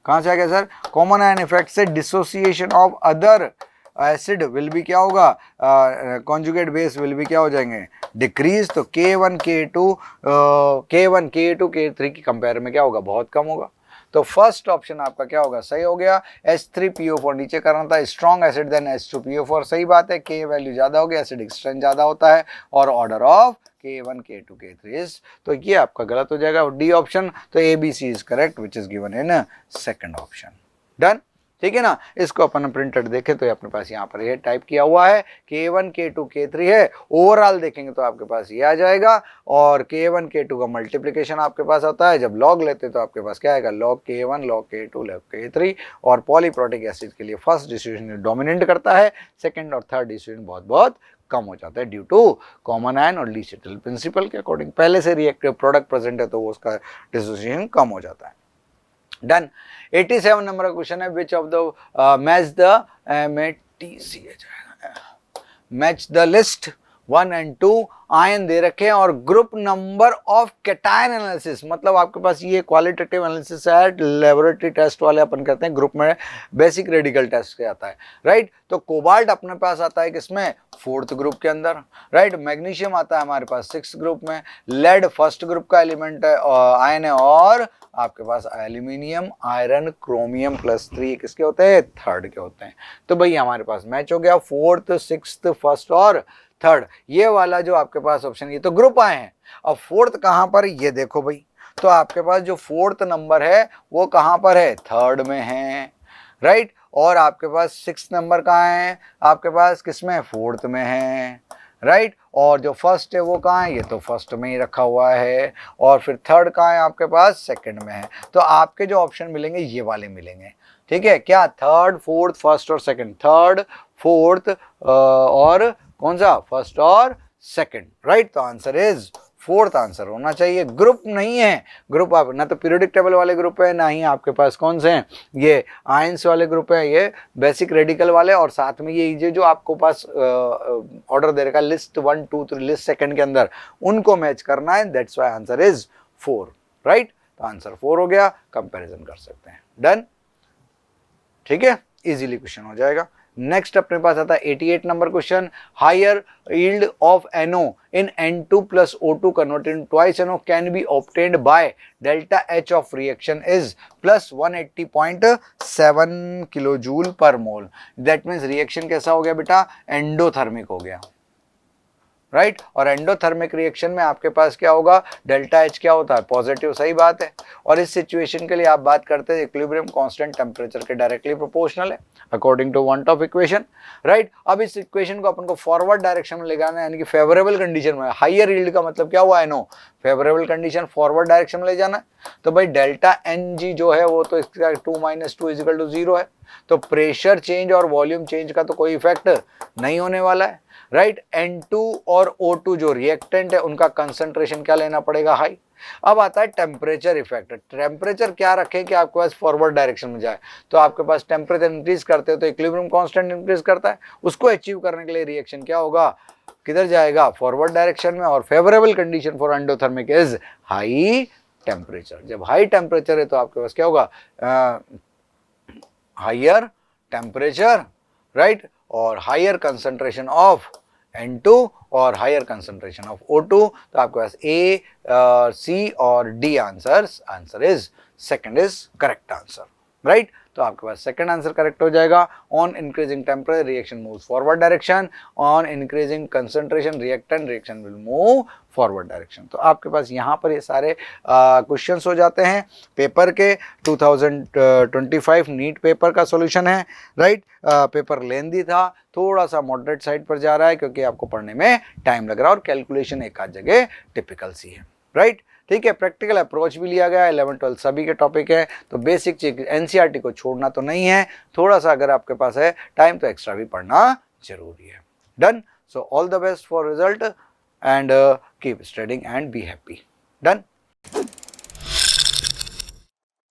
कहां से आ गया सर, कॉमन आयन इफेक्ट से dissociation of other acid will भी क्या होगा, कॉन्जुगेट बेस विल भी क्या हो जाएंगे, डिक्रीज। तो K1 K2 K3 की कंपेयर में क्या होगा, बहुत कम होगा। तो फर्स्ट ऑप्शन आपका क्या होगा, सही हो गया। H3PO4 नीचे करना था, स्ट्रॉन्ग एसिड देन H2PO4, सही बात है। K वैल्यू ज्यादा होगी, एसिडिक स्ट्रेंथ ज्यादा होता है, और order of K1 K2 K3 is, तो ये आपका गलत हो जाएगा, डी ऑप्शन। तो ABC is correct which is given in second option. Done, ठीक है ना। इसको अपन प्रिंटेड देखें तो अपने पास यहाँ पर ये टाइप किया हुआ है, K1 K2 K3 है। ओवरऑल देखेंगे तो आपके पास ये आ जाएगा, और K1 K2 का मल्टीप्लिकेशन आपके पास आता है। जब लॉग लेते तो आपके पास क्या आएगा, log K1 log K2 log K3। और पॉलीप्रोटिक एसिड के लिए फर्स्ट डिस्ट्रीब्यूशन डोमिनेंट करता है, सेकेंड और थर्ड डिस्ट्रीब्यूशन बहुत बहुत कम हो जाता है ड्यू टू कॉमन आयन और लीस्ट सेटल प्रिंसिपल के अकॉर्डिंग। पहले से रिएक्टिव प्रोडक्ट प्रेजेंट है तो वो उसका डिसोसिएशन कम हो जाता है। डन। 87 नंबर का क्वेश्चन है, which of the match the list 1 and 2 ion दे रखे हैं और group number of cation analysis, मतलब आपके पास ये क्वालिटेटिव एनालिसिस है, लेबोरेटरी टेस्ट वाले अपन करते हैं, ग्रुप में बेसिक रेडिकल टेस्ट के आता है, राइट। तो कोबाल्ट अपने पास आता है किसमें, फोर्थ ग्रुप के अंदर, राइट। मैग्नीशियम आता है हमारे पास सिक्स ग्रुप में, लेड फर्स्ट ग्रुप का एलिमेंट है, आयन है, और आपके पास एल्यूमिनियम आयरन क्रोमियम प्लस 3 किसके होते हैं, थर्ड के होते हैं। तो भाई हमारे पास मैच हो गया, फोर्थ सिक्स्थ फर्स्ट और थर्ड, ये वाला जो आपके पास ऑप्शन, ये तो ग्रुप आए हैं। अब फोर्थ कहां पर, ये देखो भाई, तो आपके पास जो फोर्थ नंबर है वो कहां पर है, थर्ड में है, राइट। और आपके पास सिक्स नंबर कहाँ है, आपके पास किसमें, फोर्थ में है, राइट। और जो फर्स्ट है वो कहाँ है, ये तो फर्स्ट में ही रखा हुआ है, और फिर थर्ड कहाँ है आपके पास, सेकंड में है। तो आपके जो ऑप्शन मिलेंगे ये वाले मिलेंगे, ठीक है। क्या, थर्ड फोर्थ फर्स्ट और सेकंड, थर्ड फोर्थ और कौन सा, फर्स्ट और सेकंड, राइट। तो आंसर इज फोर्थ आंसर होना चाहिए। ग्रुप नहीं है, ग्रुप आप ना तो पीरियोडिक टेबल वाले ग्रुप है, ना ही आपके पास कौन से हैं, ये आयंस वाले ग्रुप है, ये बेसिक रेडिकल वाले, और साथ में ये जो आपको पास ऑर्डर दे रखा है लिस्ट 1 2 3 लिस्ट सेकंड के अंदर, उनको मैच करना है, that's why answer is 4, right. तो आंसर 4 हो गया, कंपैरिजन कर सकते हैं। डन, ठीक है, इजीली क्वेश्चन हो जाएगा। नेक्स्ट अपने पास आता है 88 number question, higher yield of NO in N2 plus O2 converted into twice NO can be obtained by delta H of reaction is plus 180.7 kilo joule पर मोल। दैट मीन्स रिएक्शन कैसा हो गया बेटा, endothermic हो गया, right. और endothermic reaction में आपके पास क्या होगा, डेल्टा H क्या होता है, पॉजिटिव, सही बात है। और इस सिचुएशन के लिए आप बात करते हैं इक्विलिब्रियम कांस्टेंट टेम्परेचर के डायरेक्टली प्रोपोर्शनल है according to one of equation, right. अब इस इक्वेशन को अपन को फॉरवर्ड डायरेक्शन में ले जाना है, यानी कि फेवरेबल कंडीशन में। हाइयर यील्ड का मतलब क्या हुआ, NO favourable condition, forward direction में ले जाना है। तो भाई डेल्टा NG जो है वो तो इसका 2 - 2 = 0 है। तो प्रेशर चेंज और वॉल्यूम चेंज का तो कोई इफेक्ट नहीं होने वाला है, राइट। N2 और O2 जो रिएक्टेंट है उनका कंसंट्रेशन क्या लेना पड़ेगा, हाई। अब आता है टेम्परेचर इफेक्ट। टेम्परेचर क्या रखें कि आपके पास फॉरवर्ड डायरेक्शन में जाए, तो आपके पास टेम्परेचर इंक्रीज करते हो तो इक्विलिब्रियम कांस्टेंट इंक्रीज करता है। उसको अचीव करने के लिए रिएक्शन क्या होगा, किधर जाएगा, फॉरवर्ड डायरेक्शन में। और favourable condition for endothermic is high temperature. जब हाई टेम्परेचर है तो आपके पास क्या होगा, हायर टेम्परेचर, राइट, और हायर कंसंट्रेशन ऑफ N2 और हायर कंसंट्रेशन ऑफ O2। तो आपके पास A, C और D answer is second is correct answer, right. तो आपके पास सेकंड आंसर करेक्ट हो जाएगा। On increasing temperature reaction moves forward direction, on increasing concentration reactant reaction will move forward direction. तो आपके पास यहाँ पर ये सारे क्वेश्चंस हो जाते हैं पेपर के 2025 नीट पेपर का सॉल्यूशन है, राइट। पेपर लेंदी था, थोड़ा सा मॉडरेट साइड पर जा रहा है क्योंकि आपको पढ़ने में टाइम लग रहा है और कैलकुलेशन एक आध जगह टिपिकल सी है, राइट। ठीक है, प्रैक्टिकल अप्रोच भी लिया गया है, 11 12 सभी के टॉपिक है, तो बेसिक चीज एनसीईआरटी को छोड़ना तो नहीं है, थोड़ा सा अगर आपके पास है टाइम तो एक्स्ट्रा भी पढ़ना जरूरी है। Done. So all the best for result and keep studying and be happy. Done.